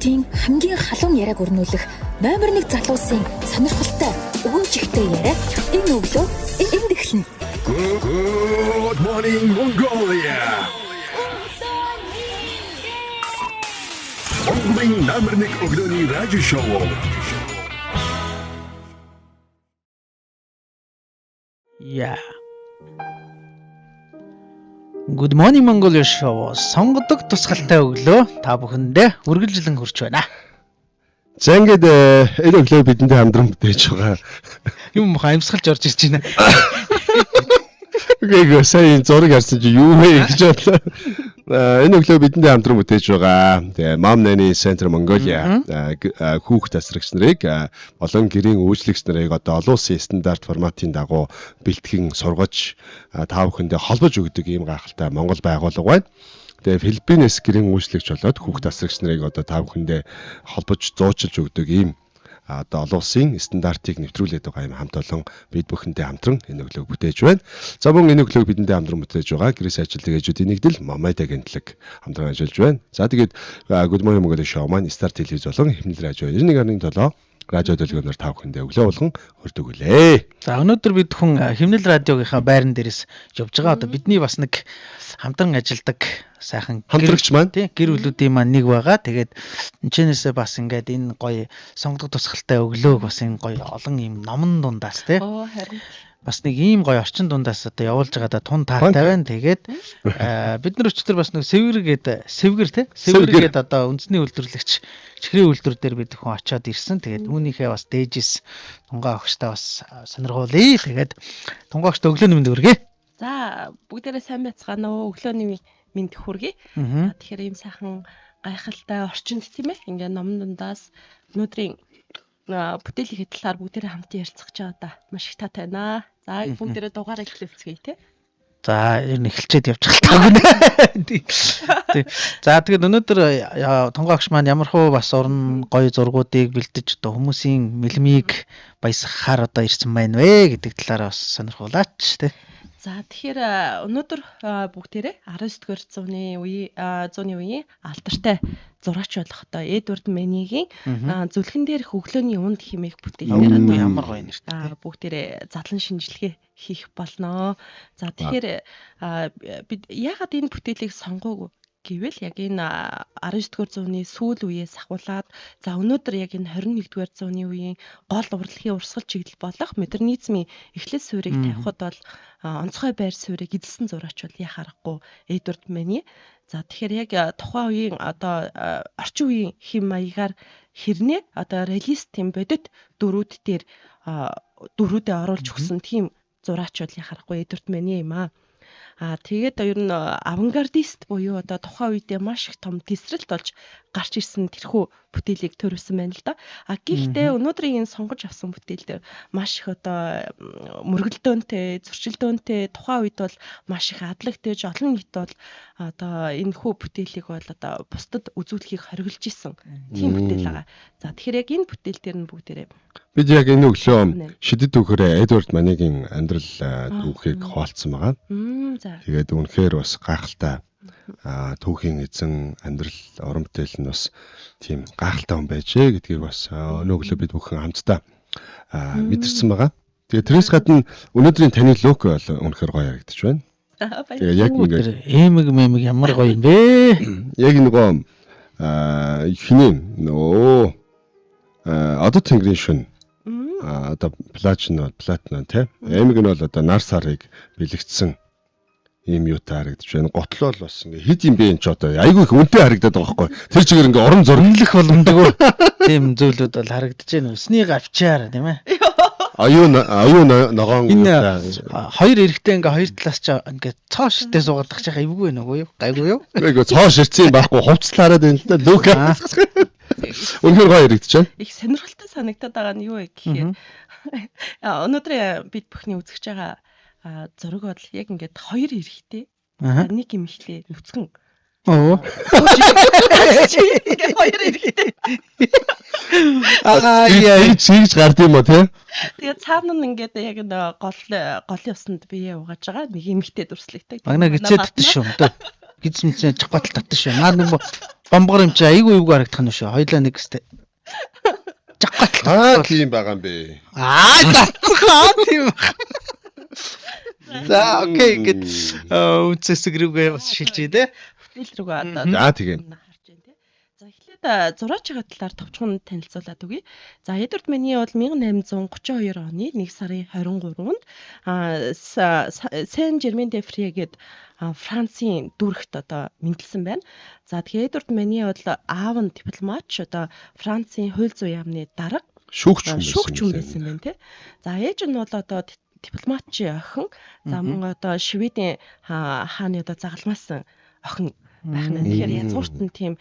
Монголын хамгийн халуун яриаг өрнүүлэх номер 1 залуусын сонирхолтой өвөөж ихтэй яриа энэ өглөө энд эхэлнэ. Good morning Mongolia. Монголын номер 1 өглөөний радио шоу. Yeah. Good morning Mongolia show. Сонгодог тусгалтай өглөө та бүхэндээ үргэлжлэн хүрч байна. За ингээд энэ өглөө бидэндээ хамтран бүтээж байгаа. Юм хаимсгалж орж ирж байна. Үгүй сайн зураг харсан чи юу вэ гэж бодлоо. Энэ өглөө бидэндээ хамтран бүтээж байгаа. Тэгээ Mom Nanny Center Mongolia хүүхд тасрагч нарыг болон гэрийн үйлчлэгч нарыг одоо олон улсын стандарт форматын дагуу бэлтгэн сургаж та бүхэндээ холбож өгдөг ийм гайхалтай Монгол байгууллага байна. Тэгээ Филиппинээс гэрийн үйлчлэгч болоод хүүхд тасрагч нарыг одоо та бүхэндээ холбож зуучилж өгдөг ийм одоо олон улсын стандартыг нэвтрүүлээд байгаа юм хамт олон бид бүхэндээ хамтран энэ өглөөг бүтээж байна. За мөн энэ өглөөг бидэндээ хамтран бүтээж байгаа гэрээс ажилладаг ээжүүдийн нэгдэл Мамайдаг гэнтлэг хамтран ажиллаж байна. За тэгээд Good Morning Mongolia show маань Star телевиз болон Хэмнэл радио 91.7 радио дэлгүүрээр та бүхэндээ өглөө болгон хүрдэг үлээ. За өнөөдөр бид хүн Хэмнэл радиогийнхаа байран дээрээс явж байгаа. Одоо бидний бас нэг хамтран ажилладаг сайхан хамтрагч маань тий гэр бүлүүдийн маань нэг байгаа. Тэгээд энэчнээсээ бас ингээд энэ гоё сонгодог тусгалтай өглөөг бас энэ гоё олон юм номон дундаас тий. Харин Бас нэг ийм гоё орчин дундаас одоо явуулж байгаадаа тун таатай байна. Тэгээд бид нар өчтөр бас нэг сэвгэр одоо үндэсний үйлдвэрлэгч чихрийн үйлдвэр дээр бид хүн очиод ирсэн. Тэгээд үүнийхээ бас дээжис тунгаа огчтой бас сонирхуулъя. Тэгээд тунгаа огчтой өглөөний мэнд хүргэе. за бүгдээрээ сайн байцгаана уу? Өглөөний мэнд хүргэе. Тэгэхээр ийм сайхан гайхалтай орчинд тийм ээ. Ингээ номон дундаас өнөөдрийн бүтээлийн талаар бүгдээрээ хамт ярилцах гэж байгаа да. Маш их таатай байна. За бүгдээрээ дугаараа эхлүүлцгээе тий. За энэ эхэлчихэд явж байгаа таг. За тэгээд өнөөдөр тунгаа огч маань ямархуу бас уран гоё зургуудыг бэлдэж одоо хүмүүсийн мэлмийг баясгахаар одоо ирсэн байна вэ гэдэг талаараа бас сонирхуулаач тий. За тэгэхээр өнөөдөр бүгдээрээ 19-р зууны үеийн алдартай зураач болох одоо Эдвард Мэнигийн зүлгэн дээрх өглөөний үнд хэмээх бүтээлээр одоо ямар гоё нэртэй бүгдээрээ задлан шинжилгээ хийх болно. За тэгэхээр бид яагаад энэ бүтээлийг сонгоогүй гэвэл яг энэ 19-р зууны сүүл үеэс ахуулаад за өнөөдөр яг энэ 21-р зууны үеийн гол урлагийн урсгал чиглэл болох модернизмын эхлэл суурийг тавихад бол онцгой байр суурийг эзэлсэн зураач бол яа харахгүй Эдвард Мэни. За тэгэхээр яг тухайн үеийн одоо орчин үеийн хэм маягаар хэрнээ одоо реалист тийм бодит дөрүүдээр дөрүүдээ оруулж өгсөн тийм зураач бол яа харахгүй Эдвард Мэни юм аа. Тэгээд ер нь авангардист буюу одоо тухайн үедээ маш их том тесрэлт болж гарч ирсэн тэрхүү бүтээлийг төрүүлсэн байна л да. Гэхдээ өнөөдрийн энэ сонгож авсан бүтээл дээр маш их одоо мөргөлдөөнтэй, зөрчилдөөнтэй тухайн үед бол маш их адлагтайж олон нийт бол одоо энэ хүү бүтээлийг бол одоо бусдад үзүүлэхийг хориглож исэн тийм бүтээл байгаа. За тэгэхээр яг энэ бүтээл дээр нь бүгдээрээ бид яг энэ өглөө шидэд түүхээрээ Эдвард Мэнигийн амьдрал түүхийг хуваалцсан байгаа. Тэгээд үнэхээр бас гайхалтай түүхийн эзэн амьдрал уран бүтээл нь бас тийм гайхалтай хүн байжээ гэдгийг бас өнөө өглөө бид бүхэн хамтдаа мэдэрсэн байгаа. Тэгээд тэрээс гадна өнөөдрийн таны лук бол үнэхээр гоё харагдаж байна. Тэгээд яг ингээд эмэг ямар гоё юм бэ? Яг нөгөө хинээ одоо тэнгэрийн шин одоо платинум тий. Эмэг нь бол одоо нар сарыг бэлэгдсэн ийм юутай харагдаж байна. Готлол бас ингээ хэд юм бэ энэ ч одоо айгүй их үнэтэй харагдаад байгаа байхгүй. Тэр чигээр ингээ орон зурглах боломжгүй. Тийм зүйлүүд бол харагдаж байна. Өсний гавчаар тийм ээ. Аюу ногоон хоёр эрэхтэй ингээ хоёр талаас ч ингээ цоо ширтээ суугаад тахчих эвгүй байна уу юу? Гайгүй юу? Эйгөө цоо ширцэн байхгүй хувцлаараад байна л да. Лука. Үнэхээр гоё харагдаж байна. их сонирхолтой санагдаад байгаа нь юу вэ гэхээр өнөөдөр бид бүхний үзэж байгаа зураг бол яг ингээд хоёр эрэхтэй нэг юм ихлээ нүцгэн Оо. Хоёр эрэхтэй. яа чигж гард юм уу те? Тэгээ цаана нь ингээд яг голын усанд бие угааж байгаа нэг эмэгтэй дүрслэгтэй. Магна гिचээд шүү дээ. гизмэлсэн чахбатал татсан шүү. Наа нэг бомбогор юм чи айгүй эвгүй харагдах нь шүү. Хоёлаа нэг гэстэй. Чахбатал. Тийм байгаа юм бэ. Татхаа тийм. За окей гэд үцэсэг рүүгээ бас шилжээ те. Бүтээл рүүгээ одоо За тийм. харж байна те. За эхлээд зураач байгаа талаар товчхон танилцуулаад өгье. За Эдвард Мени бол 1832 оны 1 сарын 23-нд Сен-Жермен-де-Фрие гээд Францын дүрхт одоо мэндэлсэн байна. За тэгэхээр Эдвард Мени бол аав нь дипломатч одоо Францын хууль зүйн яамны дарга Шүүгч хүн байсан байна те. За ээж нь бол одоо дипломатчийн охин. За мөн одоо Шведийн хааны одоо загалмаасан охин байх нь. Тэгэхээр язгуурт нь тийм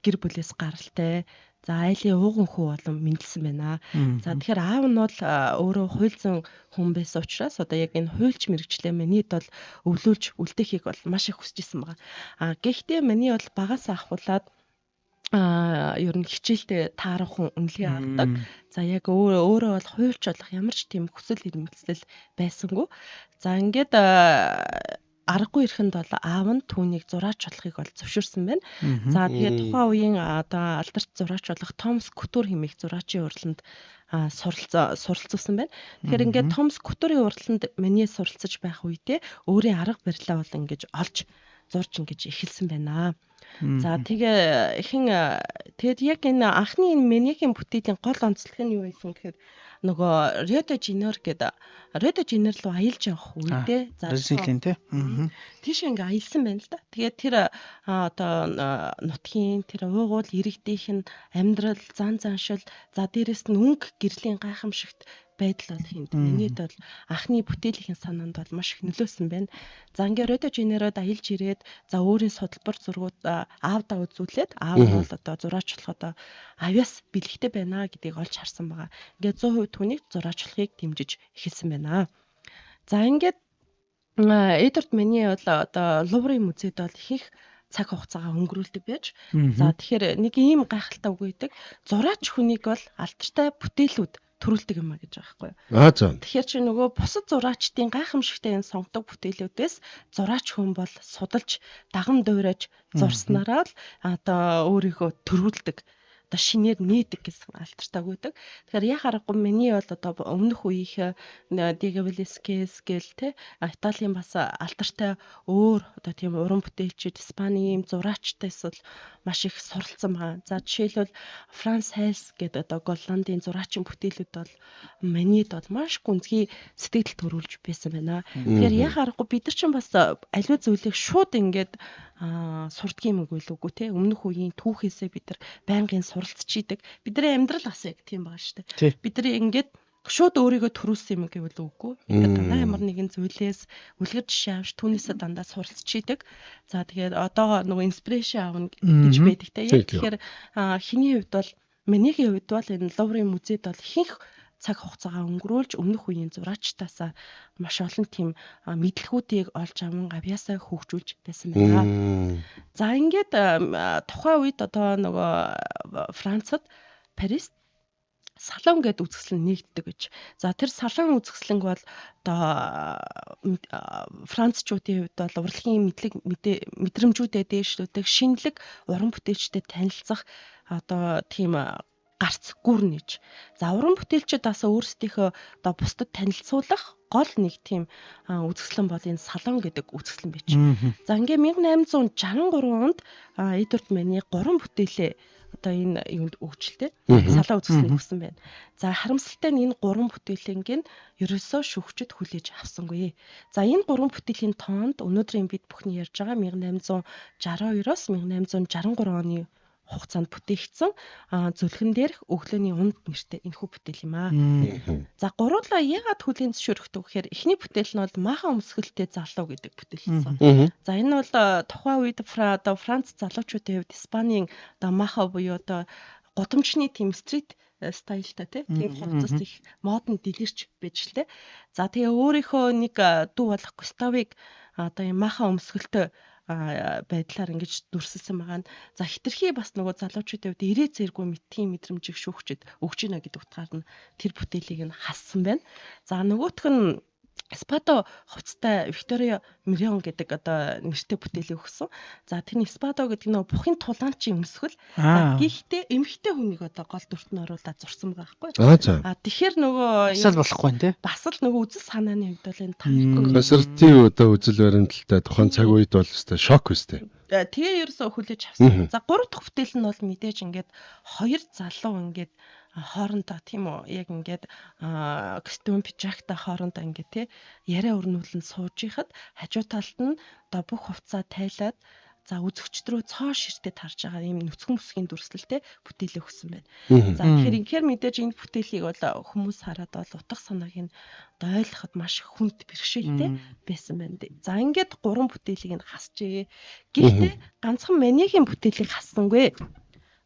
гэр бүлээс гаралтай. За айлын ууган хүү болон мэндэлсэн байна. За тэгэхээр аав нь бол өөрөө хууль зүйн хүн байсан учраас одоо яг энэ хуульч мэрэгчлээ Менид бол өвлүүлж үлдээхийг бол маш их хүсэж исэн байгаа. Гэхдээ Мени бол багасаа ахуулаад ер нь хичээлдээ таарах үнэлгээ авдаг. За яг өөрөө бол хуульч болох ямар ч тийм хүсэл эрмэлзэл байсангүй. За ингээд аргагүй ирэхэнд бол аав нь түүнийг зураач болохыг бол зөвшөөрсөн байна. За тэгээд тухайн үеийн одоо алдарт зураач болох Томас Кутур хэмээх зураачийн уралданд суралцуулсан байна. Тэгэхээр ингээд Томас Кутурын уралданд Мени суралцаж байх үедээ өөрийн арга барилаа бол ингэж олж зурж ингэж эхэлсэн байна. За тэгэд яг энэ анхны Менигийн бүтээлийн гол онцлог нь юу байсан гэхээр нөгөө Рио де Жанейро руу аялж явах үедээ Бразилийн тий. тийш ингээ аялсан байна л да. Тэгээд тэр одоо нутгийн тэр уугуул иргэдийнх нь амьдрал зан заншил за дээрэс нь өнгө гэрлийн гайхамшигт байдал бол хинт. Минийд бол анхны бүтээлийн санаанд бол маш их нөлөөсөн байна. За ингээ Рио де Жанейрод аялж ирээд за өөрийн судалбар зургууд аавдаа үзүүлээд аав нь бол одоо зураач болох одоо авьяас бэлэгтэй байна гэдгийг олж харсан байгаа. Ингээ 100% түүнийг зураачлахыг дэмжиж эхэлсэн байна. За ингээд Эдвард Мени бол одоо Луврын музейд бол их цаг хугацаагаа өнгөрүүлдэг байж. За тэгэхээр нэг ийм гайхалтай үг байдаг. Зураач хүнийг бол алдартай бүтээлүүд төрүүлдэг юм а гэж байгаа байхгүй юу. Тэгэхээр чи нөгөө бусад зураачдын гайхамшигтай энэ сонгодог бүтээлүүдээс зураач хүн бол судалж даган дуурайж зурснараа л одоо өөрийгөө төрүүлдэг. Одоо шинээр нээдэг гэсэн алдартай байдаг. Тэгэхээр яг аргагүй Мени бол одоо өмнөх үеийнх Диего Веласкес гэл те Италийн бас алдартай өөр одоо тийм уран бүтээлчид Испанийн зураачтайс бол маш их суралцсан байгаа. За жишээлбэл Франц Хайс гэдэг одоо Голландын зураачийн бүтээлүүд бол Менид бол маш гүнзгий сэтгэл төрүүлж байсан байна. Тэгэхээр яг аргагүй бид нар ч бас аливаа зүйлийг шууд ингээд сурдаг юм гүй те өмнөх үеийн түүхээсээ бид нар байнгын суралцж идэг. Бидний амьдрал бас яг тийм байгаа шүү дээ. Бид нар ингээд шууд өөрийгөө төрүүлсэн юм гэвэл үгүй. Ингээд дандаа ямар нэгэн зүйлээс үлгэр жишээ авч түүнээсээ дандаа суралцж идэг. За тэгээд одоо нөгөө инспирэшн аавна гэж байдаг те. Яг тэгэхээр хиний хувьд бол Менигийн хувьд бол энэ Луврын музейд бол ихэнх цаг хугацаагаа өнгөрүүлж өмнөх үеийн зураачтаасаа маш олон тийм мэдлэгүүдийг олж аван авьяасаа хөгжүүлж байсан байна. За ингээд тухайн үед одоо нөгөө Францад Парис салон гэдэг үзэсгэлэн нэгддэг гэж. За тэр салон үзэсгэлэнг бол одоо Францчуудын хувьд бол урлагийн мэдрэмжүүдэд дээшлүүлдэг шинэлэг уран бүтээлчдэд танилцах одоо тийм гарц гүр нэж. За уран бүтээлчид бас өөрсдийнхөө одоо бусдад танилцуулах гол нэг тийм үзэсгэлэн бол энэ салон гэдэг үзэсгэлэн байж. За ингээ 1863 онд Эдвард Мени 3 бүтээлээ одоо энэ юунд өгчлээ. Салон үзэсгэлэн өгсөн байна. За харамсалтай нь энэ 3 бүтээлийг нь ерөөсөө шүүгчд хүлээж авсангүй. За энэ 3 бүтээлийн тоонд өнөөдрийн бид бүхний ярьж байгаа 1862-оос 1863 оны хугацаанд бүтээгдсэн зүлгэн дээрх өглөөний унд нэртэй энэхүү бүтээл юм аа. За гуруула яагаад хүлээн зөвшөөрөхдөг гэхээр эхний бүтээл нь бол маха өмсгөлтэй залуу гэдэг бүтээл байсан. За энэ бол тухайн үед Франц залуучуудын хувьд Испанийн одоо маха буюу одоо гудамжны тийм стрит стайлтай тийм хувцас их модон дэлгэрч байж лээ. За тэгээ өөрийнхөө нэг дүү болох Густавыг одоо юм маха өмсгөлтэй байдлаар ингэж дүрсэлсэн байгаа нь за хитрхи бас нөгөө залуучуудын хувьд ирээ зэргүй мэдхийн мэдрэмжийг шүүгчэд өгч гинэ гэдэг утгаар нь тэр бүтээлийг нь хассан байна. За нөгөөх нь Спадо хувцастай Викторио Мирион гэдэг одоо нэртэй бүтээлийг өгсөн. За тэрний Спадо гэдэг нь бухын тулаанчийн өмсгөл. Гэхдээ эмэгтэй хүнийг одоо гол дүрт нь оруулаад зурсан байгаа байхгүй. Тэгэхээр нөгөө асал болохгүй нэ. Бас л нөгөө үзэл санааны хувьд бол энэ томхгүй. Концертын одоо үзэл баримталтай тухайн цаг үед бол өстой шок өстэй. Тэгээ ерөөсөө хүлээж авсан. За 3 дахь бүтээл нь бол мэдээж ингээд хоёр залуу ингээд хоорондоо тийм үү яг ингээд костюм пижакта хоорондоо ингээд тий яриа өрнүүлэн сууж ихад хажуу талд нь одоо бүх хувцаа тайлаад за үзэгчд рүү цоо ширтээ тарж байгаа ийм нүцгэн бүсгийн дүрслэлтэй бүтээлээ өгсөн байна. За тэгэхээр инхээр мэдээж энэ бүтээлийг бол хүмүүс хараад бол утга санааг нь ойлгоход маш хүнд бэрхшээлтэй байсан байна. За ингээд 3 бүтээлийг нь хасжээ. Гэхдээ ганцхан Манигийн бүтээлийг хассангүй.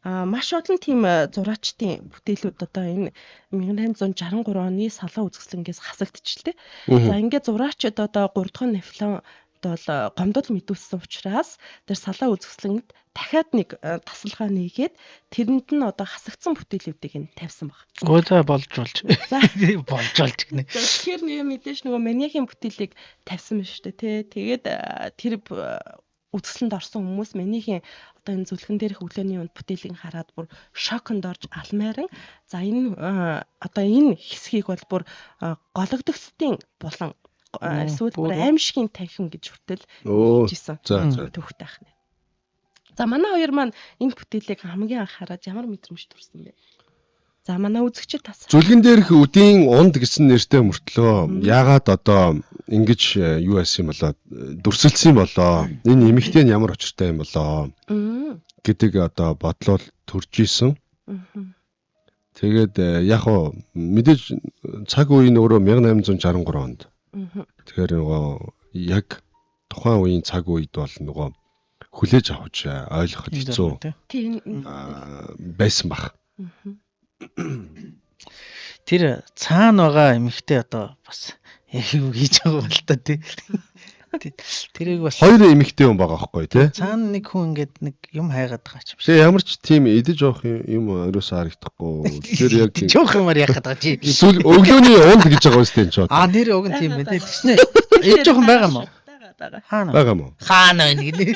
Маш олон тийм зураачдын бүтээлүүд одоо энэ 1863 оны салаа үзэсгэлэнгээс хасагдчихлээ. За ингээд зураачид одоо 3 дахь Наполеон бол гомдол мэдүүлсэн учраас тэр салаа үзэсгэлэнгд дахиад нэг тасалгаа нээгээд тэрэнд нь одоо хасагдсан бүтээлүүдийг нь тавьсан баг. Гойда болж гинэ. Тэгэхээр мэдээж нөгөө Манигийн бүтээлийг тавьсан байна шүү дээ тий. Тэгээд тэр үзэсгэлэнд орсон хүмүүс Манигийн одоо энэ зүлгэн дээрх өглөөний үнд бүтээлийг хараад бүр шоконд орж алмайран за энэ одоо энэ хэсгийг бол бүр гологдогчдын булан эсвэл бүр аимшигын танхим гэж хүртэл хэлжсэн. Төвхтэй ахна. За манай хоёр маань энэ бүтээлийг хамгийн анх хараад ямар мэдрэмж төрсөн бэ? За манай үзэгчид тас. Зүлгэн дээрх үдийн унд гэсэн нэртэй мөртлөө яагаад одоо ингэж юу яасан юм болоо дүрсэлсэн юм болоо энэ эмэгтэй нь ямар очиртай юм болоо гэдэг одоо бодлол төрж исэн. Тэгээд яг хоо мэдээж цаг үеийн өөрөө 1863 онд. Тэгэхээр нөгөө яг тухайн үеийн цаг үед бол нөгөө хүлээж авч ойлгоход хэцүү байсан баг. Тэр цаана байгаа эмэгтэй одоо бас яг юу хийж байгаа бол та тий. Тэрийг бас хоёр эмэгтэй хүн байгаа байхгүй тий. Цаана нэг хүн ингээд нэг юм хайгаад байгаа ч юм шиг. Тэгээ ямар ч тийм идэж явах юм ерөөсөө харагдахгүй. Тэр яг жоох юмар яхад байгаа чи. Эсвэл өглөөний унд гэж байгаа үстэй ч. Нэр уг нь тийм байна тий. Тэснэ. Жоох байгаа юм уу? Хаана? Байгаа юм уу? Хаана байна гэдэг.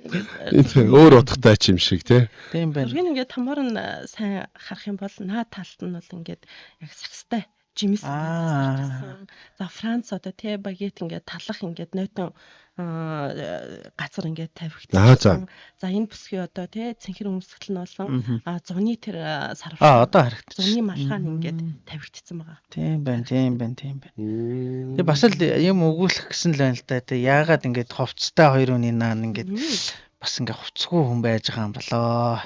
Энэ өөр утгатай ч юм шиг тий. Тийм байна. Үргэлж ингээд тамаар нь сайн харах юм бол наад талд нь бол ингээд яг сагстай жимс. За Франц одоо тий багет ингээд талах ингээд нойтон газар ингээд тавигдсан. За энэ бүсгүй одоо тий цэнхэр өмсгөл нь болсон. Зуны тэр сарвч. Одоо харагдсан. Зуны малгай нь ингээд тавигдсан байгаа. Тийм байна. Тэгээ бас л юм өгүүлэх гэсэн л байна л да. Тэг яагаад ингээд хувцастай хоёр хүний наан ингээд бас ингээд хувцсгүй хүн байж байгаа юм болоо.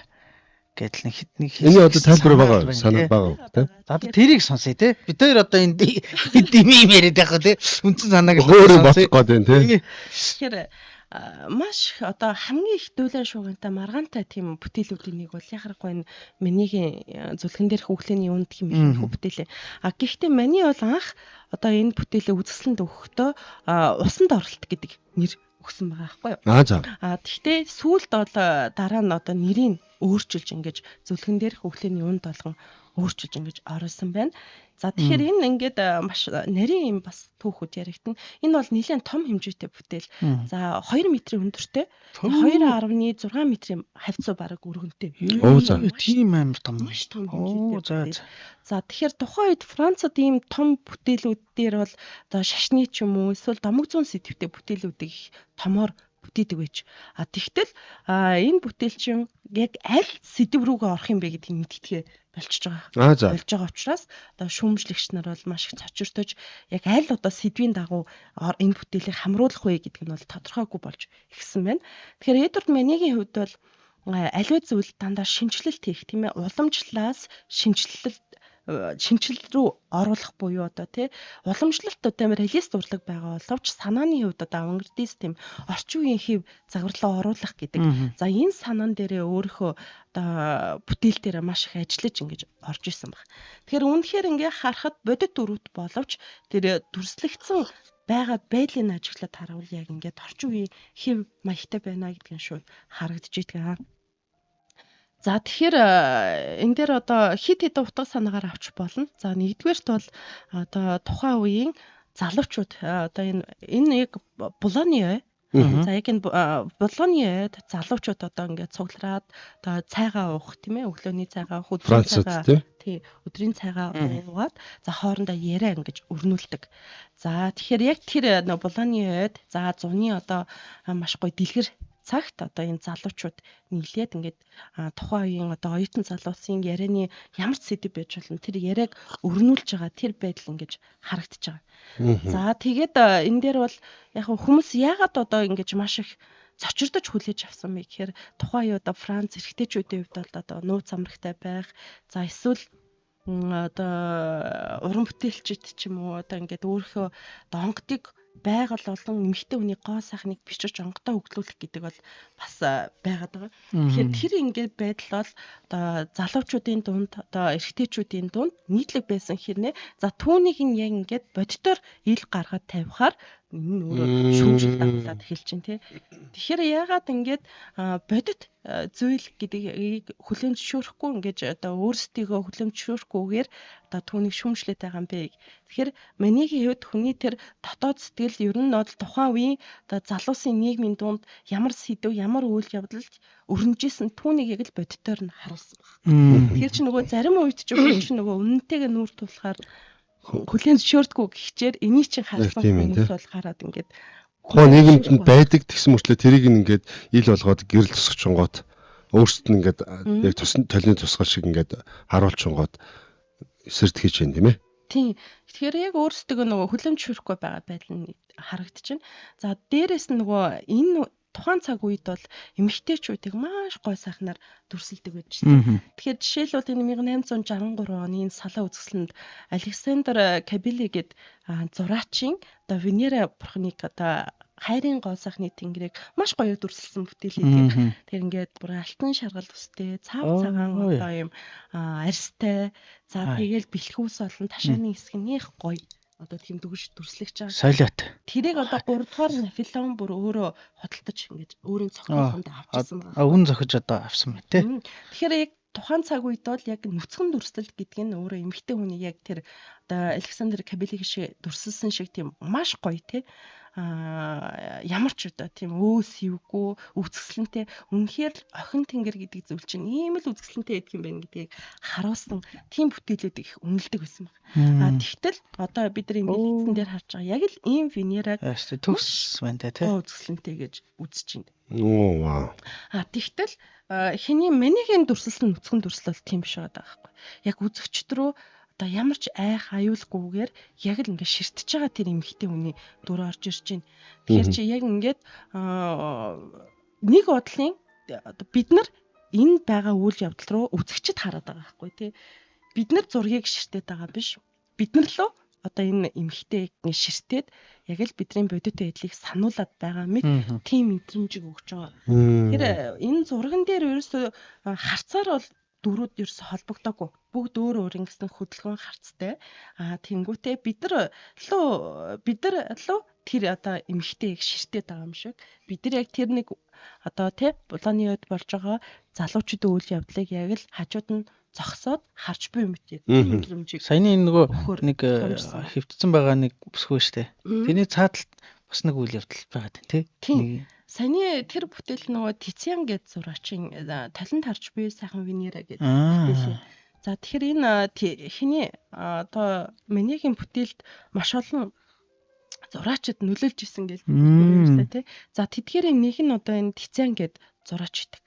Гэдэл нэг энэ одоо тайлбар байгаа санаа байгаа тий. За тэрийг сонсъё тий. Бид хоёр одоо энэ дими яриад байгаа тий. Үндсэн санааг өөрөө бодох гээд байна тий. Тэгэхээр маш одоо хамгийн их дүүлэн шуугантай маргаантай тийм бүтээлүүдийн нэг бол яхахгүй энэ Манигийн зүлгэн дээрх өглөөний үнд гэмээр бүтээлээ. Гэхдээ Мани бол анх одоо энэ бүтээлээ үзэсгэлэнд өгөхдөө усанд оролт гэдэг нэр өгсөн байгаа байхгүй юу? Гэхдээ сүүлд бол дараа нь одоо нэрийг өөрчилж ингэж зүлгэн дээрх өглөөний үнд болгон өөрчилж ингэж оруулсан байна. За тэгэхээр энэ ингээд маш нарийн юм бас түүхүүд яригдана. Энэ бол нэлээд том хэмжээтэй бүтээл. За 2 метрийн өндөртэй 2.6 метрийн хавцуу бараг өргөнтэй. Тийм амар том. Маш том хэмжээтэй. За тэгэхээр тухайн үед Францад ийм том бүтээлүүд дээр бол одоо шашны ч юм уу эсвэл домог зүүн сэдвтэй бүтээлүүдийг томоор бүтээдэг байж. Тэгтэл энэ бүтээл чинь яг аль сэдв рүүгээ орох юм бэ гэдгийг мэдтгэе болчихж байгаа. Болж байгаа учраас одоо шүүмжлэгч нар бол маш их цочиртож яг аль одоо сэдвийн дагуу энэ бүтээлийг хамруулах вэ гэдэг нь бол тодорхойгүй болж ирсэн байна. Тэгэхээр Эдвард Манигийн хувьд бол аливаа зүйл дандаа шинжилэлт хийх тийм ээ уламжлалаас шинжил рүү оруулах буюу одоо тий уламжлалт одоо реалист урлаг байгаа боловч санааны хувьд одоо авангардист тийм орчин үеийн хэв загварлаа оруулах гэдэг. За энэ санаан дээрээ өөрийнхөө одоо бүтээл дээр маш их ажиллаж ингэж орж исэн баг. Тэгэхээр үнэхээр ингээ харахад бодит дүрүүд боловч тэр дүрслэгдсэн байгаа байдлыг ажиглаад харуул яг ингээд орчин үеийн хэв маягтай байна гэдгийг шууд харагдж идэг. За тэгэхээр энэ дээр одоо хит хит утга санаагаар авч болно. За нэгдүгээрт бол одоо тухайн үеийн залуучууд одоо энэ яг Болоны за яг энэ Болоны залуучууд одоо ингээд цуглараад одоо цайгаа уух тийм ээ өглөөний цайгаа өдрийн цайгаа тий өдрийн цайгаа уугаад за хоорондоо яриа ингэж өрнүүлдэг. За тэгэхээр яг тэр Болоны за зуны одоо маш гоё дэлгэр цагт одоо энэ залуучууд нийлээд ингээд тухайн үеийн одоо оюутан залуусын ярианы ямар ч сэдв байж болно тэр яриаг өрнүүлж байгаа тэр байдал ингэж харагдаж байгаа. За тэгээд энэ дээр бол яг хүмүүс яагаад одоо ингэж маш их цочирдож хүлээж авсан бэ гэхээр тухайн үе одоо Франц эрэгтэйчүүдийн хувьд бол одоо нууц амрагтай байх. За эсвэл одоо уран бүтээлчид ч юм уу одоо ингээд өөрийнхөө онгодыг байгаль олон эмэгтэй хүний гоо сайхныг бичиж онгодоо хөглүүлэх гэдэг бол бас байгаад байгаа. Тэгэхээр тэр ингээд байдал бол одоо залуучуудын дунд одоо эрэгтэйчүүдийн дунд нийтлэг байсан хэрнээ за түүнийг нь яг ингээд бодитоор ил гаргаад тавихаар энэ өөрөө шүүмжил дагуулад эхэлж байна тий. Тэгэхээр яагаад ингээд бодит зүйл гэдгийг хүлээн зөвшөөрөхгүй ингээд одоо өөрсдийгөө хүлээн зөвшөөрөхгүйгээр одоо түүнийг шүүмжлээд байгаа юм бэ. Тэгэхээр миний хувьд хүний тэр дотоод сэтгэл ер нь бол тухайн үеийн одоо залуусын нийгмийн дунд ямар сэдв ямар үйл явдал өрнөжсэн түүнийг яг л бодитоор нь харуулсан байна. Тэгэхээр чи нөгөө зарим үед ч нөгөө үнэнтэйгээ нүүр тулахаар хүлээн зөвшөөрдгөө гихчээр энийг чинь харсан хүмүүс бол гараад ингээд хоо нийгэмд байдаг тэгсэн мөрчлөө тэрийг ингээд ил болгоод гэрэл тусгачингууд өөрсдөд нь ингээд яг толны тусгал шиг ингээд харуулчингууд эсэртгэж байна тийм ээ. Тийм. Тэгэхээр яг өөрсдөө нөгөө хүлээн зөвшөөрөхгүй байгаа байдал нь харагдчихна. За дээрэс нь нөгөө энэ тухайн цаг үед бол эмэгтэйчүүдийг маш гой сайхнаар дүрсэлдэг байж байна. Тэгэхээр жишээлбэл энэ 1863 оны энэ салаа үзэсгэлэнд Александр Кабели гээд зураачийн одоо Венера бурхныг одоо хайрын гоо сайхны тэнгэрийг маш гоё дүрсэлсэн бүтээлээ. Тэр ингээд бүр алтан шаргал үстэй, цав цагаан одоо юм арьстай. За тэгээл бэлхүүс болон ташааны хэсэг нь их гоё. Одоо тийм дүгж дүрслэгч байгаа. Солиот. Тэрийг одоо 3 дугаар Наполеон бүр өөрөө хөдөлтөж ингэж өөрийн цогцолтонд авчихсан байна. Өвн зохиж одоо авсан байна тий. Тэгэхээр яг тухайн цаг үед бол яг нүцгэн дүрслэлт гэдэг нь өөрөө эмэгтэй хүний яг тэр одоо Александр Кабели шиг дүрсэлсэн шиг тийм маш гоё тий. Ямар ч удаа тийм сивгүй үзэсгэлэнтэй үнэхээр л охин тэнгэр гэдэг зүйл чинь ийм л үзэсгэлэнтэй байдаг юм байна гэдгийг харуулсан тийм бүтээлүүд их үнэлдэг байсан байна. Тэгтэл одоо бид нар ингээд эзэн дээр харж байгаа яг л ийм Венераг төгс байна тий. Үзэсгэлэнтэй гэж үзэж байна. Тэгтэл хэний Менегийн дүрслэл нүцгэн дүрслэл тийм биш байгаа байхгүй. Яг үзэгчд рүү одоо ямар ч айх аюулгүйгээр яг л ингээд ширтэж байгаа тэр эмэгтэй хүний дүр орж ирж байна. Тэгэхээр чи яг ингээд нэг бодлын бид нар энэ байгаа үйл явдал руу үзэгчд хараад байгаа байхгүй тий. Бид нар зургийг ширтээд байгаа биш. Бид нар лөө одоо энэ эмэгтэйг ширтээд яг л бидний бодит байдлыг сануулад байгаа мэт тийм мэдрэмжийг өгч байгаа. Тэгэхээр энэ зурган дээр ерөөсөө харцаар бол дөрүүд ерөөсө холбогдоогүй. Бүгд өөр өөр ингэсэн хөдөлгөөн харцтай. Тэнгүүтээ бид нар лөө тэр одоо эмэгтэйг ширтээд байгаа юм шиг. Бид нар яг тэр нэг одоо тий Болоны үед болж байгаа залуучуудын үйл явдлыг яг л хажууд нь зогсоод харж буй юм тийм мэдрэмжийг. Саяны нөгөө нэг хэвтцэн байгаа нэг бүсгүй штэ. Тэрний цааталт бас нэг үйл явдал байгаа тий. Саяны тэр бүтээл нөгөө Тициан гэж зураачийн талент харж буй сайхан Венера гэдэг бүтээл. За тэгэхээр энэ хэний одоо Менегийн бүтээлд маш олон зураачид нөлөөлж исэн гэж байна тий. За тэдгээрийн нэг нь одоо энэ Тициан гэд зураач идэг.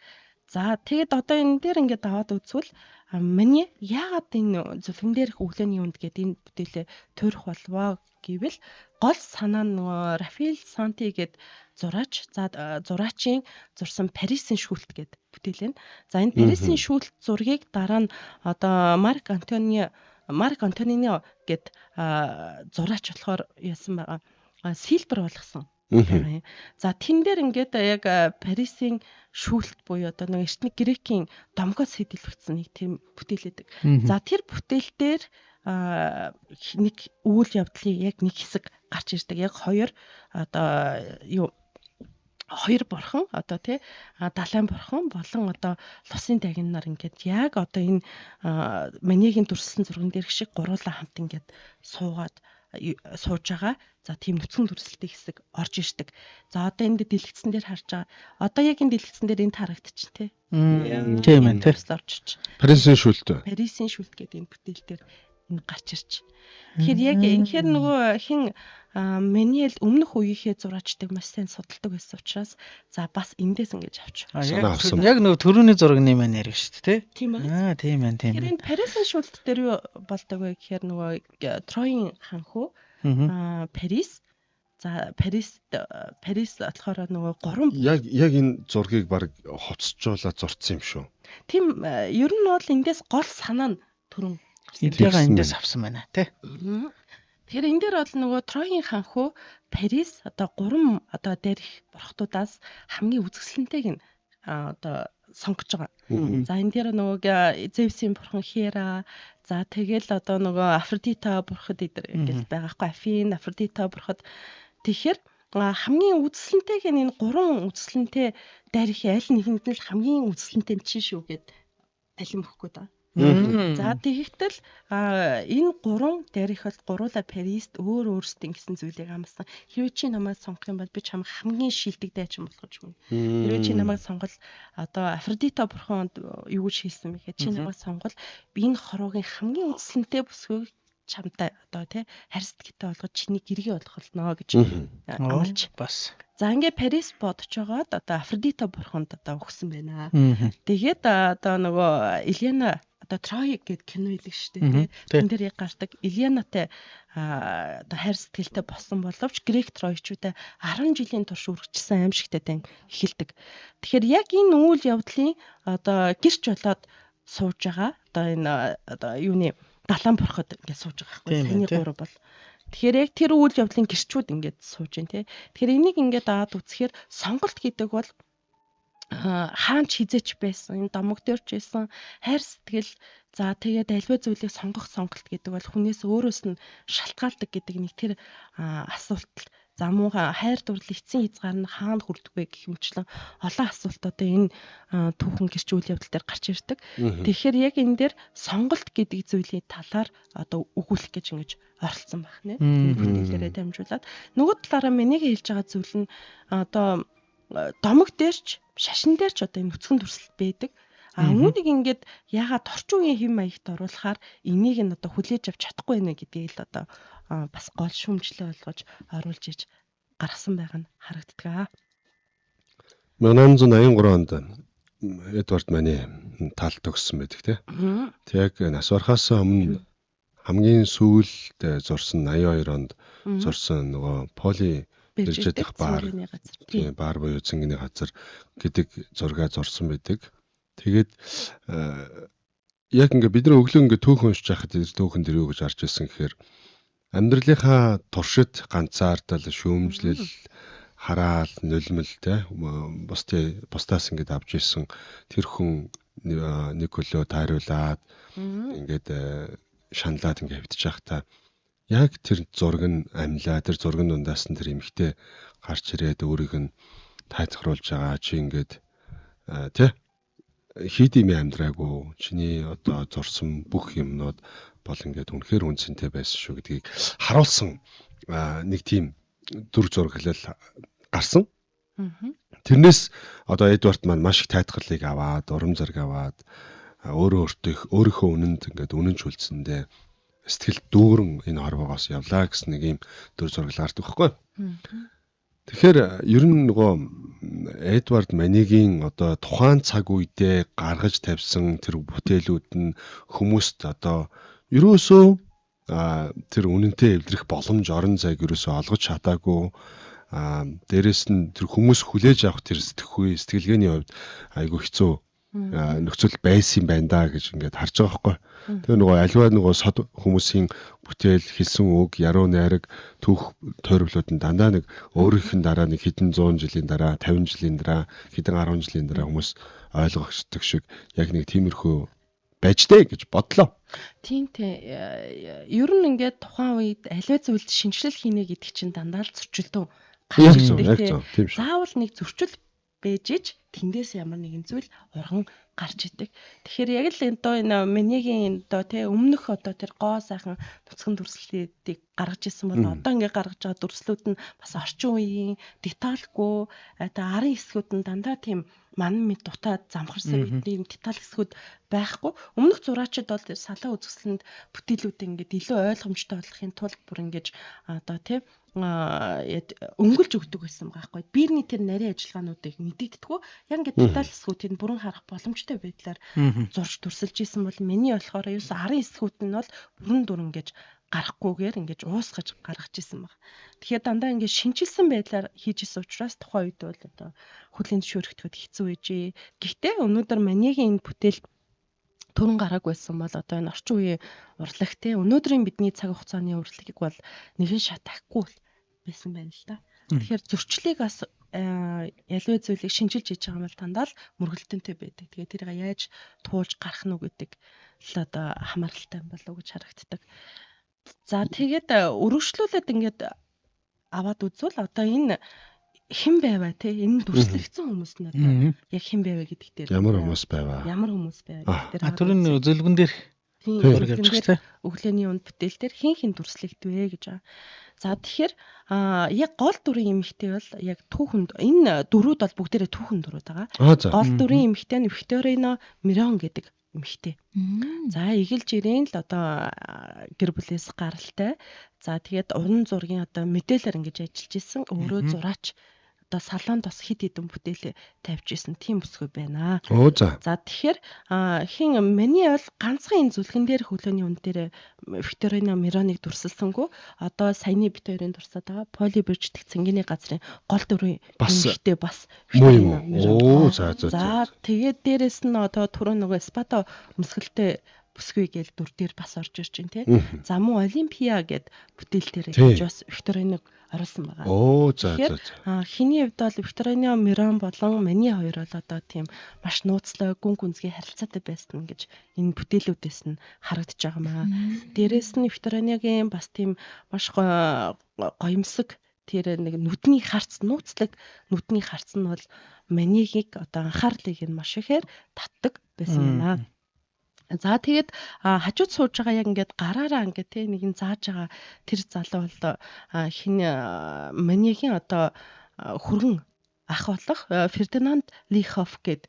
За тэгэд одоо энэ дээр ингээд аваад үзвэл миний яагаад энэ зөвлөгөн дээрх өглөөний үнд гэдэг энэ бүтээлээ төрөх болвоо гэвэл гол санаа нь нөгөө Рафаэль Санти гэд зураач зураачийн зурсан Парисын шүүлт гэд бүтээл байна. За энэ Парисын шүүлт зургийг дараа нь одоо Марк Антонино гэд зураач болохоор яасан байгаа. Силбер болгосон. За тэн дээр ингээд яг Парисын шүүлт буюу одоо нэг эртний Грекийн домгоос хэдэлбэгдсэн нэг тийм бүтээл байдаг. За тэр бүтээл дээр нэг үйл явдлын яг нэг хэсэг гарч ирдэг. Яг хоёр бурхан одоо тий далайн бурхан болон одоо лусын дагнаар ингээд яг одоо энэ Менегийн дүрслэн зурган дээр шиг гуруулаа хамт ингээд суугаад сууж байгаа. За тийм нүцгэн дүрслэлтэй хэсэг орж ирдэг. За одоо энд дэлгэцэн дээр харж байгаа. Одоо яг энэ дэлгэцэн дээр энд харагдчих тий. Тийм ээ тий. Орж ирж. Парисын шүлт. Парисын шүлт гэдэг энэ бүтээл дээр энэ гарч ирж. Тэгэхээр яг энэхээр нөгөө хин Мэниэл өмнөх үеийнхээ зураачдыг маш сайн судалдаг байсан учраас за бас эндээс ингэж авч. Яг нөгөө төрөний зурагны маань яриг шүү дээ тий. Тийм ээ. Тийм ээ тийм. Тэгэхээр энэ Парисын шүлт дээр юу болдог вэ гэхээр нөгөө Троийн ханху Парис. За Парис болохоор нөгөө 3 Яг энэ зургийг баг хоцжуулаад зурцсан юм шүү. тийм ер нь бол эндээс гол санаа нь төрөн. Эдгээр эндээс авсан байна тий. Тэгэхээр энэ дээр бол нөгөө Троийн ханху Парис одоо 3 одоо дээрх бурхтуудаас хамгийн үзэсгэлэнтэйг нь одоо сонгож байгаа. За энэ дээр нөгөө Зевсийн бурхан Хера, за тэгэл одоо нөгөө Афродита бурхад ингэж байгаа хгүй Афин, Афродита бурхад. Тэгэхээр хамгийн үзэсгэлэнтэйг нь энэ 3 үзэсгэлэнтэй дээрх аль нэгэнд нь л хамгийн үзэсгэлэнтэй чинь шүү гэд алим өгөхгүй даа. За тэгэхдээ энэ 3 дээрх бол гуруула Парист өөрсдийн гэсэн зүйлийг амссан. Хэрвээ чи намайг сонгох юм бол би чамайг хамгийн шилдэг дайчин болгож өгнө. Хэрвээ чи намайг сонгол одоо Афродита бурхан юу гэж хэлсэн бэ гэхэд чи намайг сонгол энэ хороогийн хамгийн үзэсгэлэнтэй бүсгүй чамтай одоо тий харьцдаг болгож чиний гэргээ болгоно гэж амлаж бас. За ингээ Парис бодож байгаад одоо Афродита бурханд одоо өгсөн байна. Тэгээд одоо нөгөө Илиана одоо Трой гэдэг кино хэлдэг шүү дээ. Тэн дээр яг гардаг Илианатай одоо хайр сэтгэлтэй болсон боловч грек Тройчуудаа 10 жилийн турш үргэлжсэн аимшигтай тань эхэлдэг. Тэгэхээр яг энэ үйл явдлын одоо гэрч болоод сууж байгаа. Одоо энэ одоо юуны далайн бурхад ингээд сууж байгаа байхгүй. Таны гурав бол. Тэгэхээр яг тэр үйл явдлын гэрчүүд ингээд сууж байна тий. Тэгэхээр энийг ингээд аваад үзэхээр сонголт гэдэг бол хаанч хизээч байсан энэ домог дээрч байсан хайр сэтгэл за тэгээд альва зүйлийг сонгох сонголт гэдэг бол хүнээс өөрөөс нь шалтгаалдаг гэдэг нэг тэр асуулт за муухан хайр дурлал эцсийн хязгаар нь хаана хүрдэг вэ гэх юмчлан олон асуулт одоо энэ түүхэн гэрч үйл явдал дээр гарч ирдэг. Тэгэхээр яг энэ дээр сонголт гэдэг зүйлийн талаар одоо өгүүлэх гэж ингэж оролцсон байх нэ. Энэ бүтээлээрээ дамжуулаад нөгөө талаараа миний хэлж байгаа зүйл нь одоо домог дээрч шашин дээрч одоо энэ нүцгэн дүрслэл байдаг. Үүнийг ингээд яагаад орчин үеийн хэм маягт оруулахаар энийг нь одоо хүлээж авч чадахгүй байна гэдгийг л одоо бас гол шүүмжлээ болгож оруулж иж гаргасан байгаа нь харагддаг. 1883 онд Эдвард Мани талд төгссөн байдаг тий. Тэг яг нас барахаас өмнө хамгийн сүүлд зурсан 82 онд зурсан нөгөө Поли Биржидэх бар буюу цэнгний газар гэдэг зургаа зурсан байдаг. Тэгээд яг ингээ бид нар өглөө ингээ түүхэн уншиж байхад түүхэн дээр юу гэж харж ирсэн гэхээр амьдралынхаа туршид ганцаардал шүүмжлэл хараал нулимл те бусдаас ингээд авч ирсэн тэр хүн нэг хөлөө тайруулаад ингээд шаналаад ингээд хөвтөж байхдаа яг тэр зураг нь амлаа тэр зургийн дундаас нь тэр эмхтэй гарч ирээд өөрийг нь тайцгаруулж байгаа чи ингээд тий хит юм амьдраагүй чиний одоо зурсан бүх юмнууд бол ингээд үнэхээр үнцэнтэй байсан шүү гэдгийг харуулсан нэг тийм дүр зураглал гарсан. Тэрнээс одоо Эдвард маань маш их тайлхлыг аваад урам зориг аваад өөрийнхөө үнэнд ингээд үнэнч үлдсэндээ сэтгэл дүүрэн энэ хорвоогоос явлаа гэсэн нэг юм дүр зураг гардаг байхгүй. Тэгэхээр ер нь нөгөө Эдвард Манигийн одоо тухайн цаг үедээ гаргаж тавьсан тэр бүтээлүүд нь хүмүүст одоо ерөөсөө тэр үнэнтэй эвлэрэх боломж орон зайг ерөөсөө олгож чадаагүй. Дээрэс нь тэр хүмүүс хүлээж авах тэр сэтгэлгээний хувьд айгүй хэцүү нөхцөл байсан байна да гэж ингээд харж байгаа байхгүй. Тэгээ нөгөө аливаа нөгөө сод хүмүүсийн бүтээл хэлсэн үг, яруу найраг, түүх тойрвлууд нь дандаа нэг өөрийнх нь дараа нэг хэдэн 100 жилийн дараа, 50 жилийн дараа, хэдэн 10 жилийн дараа хүмүүс ойлгохдаг шиг яг нэг тиймэрхүү байж дээ гэж бодлоо. Тийм ер нь ингээд тухайн үед аливаа зүйлд шинжилэл хийнэ гэдэг чинь дандаа л зөрчилдөөн гарч ирдэг. Заавал нэг зөрчил байж иж тэндээс ямар нэгэн зүйл урган гарч идэг. Тэгэхээр яг л одоо энэ Маниагийн одоо тий өмнөх одоо тэр гоо сайхан нүцгэн дүрслэлүүдийг гаргаж ирсэн бол одоо ингээд гаргаж байгаа дүрслүүд нь бас орчин үеийн детальгүй одоо арын хэсгүүд нь дандаа тийм манан мэд дутаад замхарсан ийм деталь хэсгүүд байхгүй. Өмнөх зураачид бол салаа үзэсгэлэнд бүтээлүүдээ ингээд илүү ойлгомжтой болгохын тулд бүр ингээд одоо тий өнгөлж өгдөг байсан байхгүй. Биерний тэр нарийн ажиллагаануудыг мэдэгдэхгүй. Яг ингээд деталь хэсгүүдийг бүрэн харах боломжтой байдлаар зурж дүрсэлж исэн бол миний болохоор ерөөс арын хэсгүүд нь бол бүрэн дүр ингэж гарахгүйгээр ингэж уусгаж гаргаж исэн баг. Тэгэхээр дандаа ингэж шинжилсэн байдлаар хийж исэн учраас тухайн үед бол одоо хөдөлгөөнд шүүрэгдэхэд хэцүү байжээ. Гэхдээ өнөөдөр Маниагийн энэ бүтээл төрөн гараг байсан бол одоо энэ орчин үеийн урлагт те өнөөдрийн бидний цаг хугацааны урлагийг бол нэгэн шат тахгүй байсан байна л да. Тэгэхээр зөрчлийг бас ялваа зүйлийг шинжилж хийж байгаа юм бол дандаа л мөргөлтөнтэй байдаг. Тэгээ тэрийг яаж туулж гарах нь гэдэг л одоо хамааралтай юм болов уу гэж харагддаг. За тэгээд өргөжлүүлээд ингээд аваад үзвэл одоо энэ хэн байваа те энэ дүрслэгдсэн хүмүүс нь одоо яг хэн байваа гэдэг дээр Ямар хүмүүс байваа. ямар хүмүүс байваа гэдэг дээр Төрийн зөвлөгөн дээр өглөөний үнд бүтээл дээр хэн дүрслэгдвэ гэж байгаа. За тэгэхээр яг гол дүрийн эмэгтэй бол яг түүхэнд энэ дөрүүд бол бүгдээрээ түүхэн дөрүүд байгаа. Гол дүрийн эмэгтэй нь Викторино Мирон гэдэг эмэгтэй. За эгэлж ирээн л одоо гэр бүлээс гаралтай. За тэгээд уран зургийн одоо мэдээлэлээр ингэж ажиллаж исэн өөрөө зураач одоо салонд бас хид хідэн бүтээл тавьж исэн тийм бүсгүй байна. За тэгэхээр хин миний бол ганцхан энэ зүлгэн дээр хөглөөний үн дээр Викторино Мироныг дүрсэлсэнгүй одоо саяны бит хоёрын дурсаад байгаа Поли Бирч дэх цэнгэний газрын гол дүрийн эмэгтэй бас Викторино Мирон. За тэгээд дээрэс нь одоо түрүү нөгөө Спато өмсгөлтэй бүсгүй гээл дүр дээр бас орж ирж байна тий. За мөн Олимпиа гэд бүтээл дээр гэж бас Викториног оруулсан байгаа. Хиний хувьд бол Викторино Мирон болон Мани хоёр бол одоо тийм маш нууцлаг гүн гүнзгий харилцаатай байсан гэж энэ бүтээлүүдээс нь харагдаж байгаа маа. Дээрээс нь Викториногийн бас тийм маш гоёмсог тэр нэг нүдний харц нууцлаг нүдний харц нь бол Манигийг одоо анхаарлыг нь маш ихээр татдаг байсан байна. За тэгээд хажууд сууж байгаа яг ингээд гараараа ингээд те нэгэн зааж байгаа тэр залуу бол хин Манигийн одоо хөргөн ах болох Фердинанд Лихоф гэд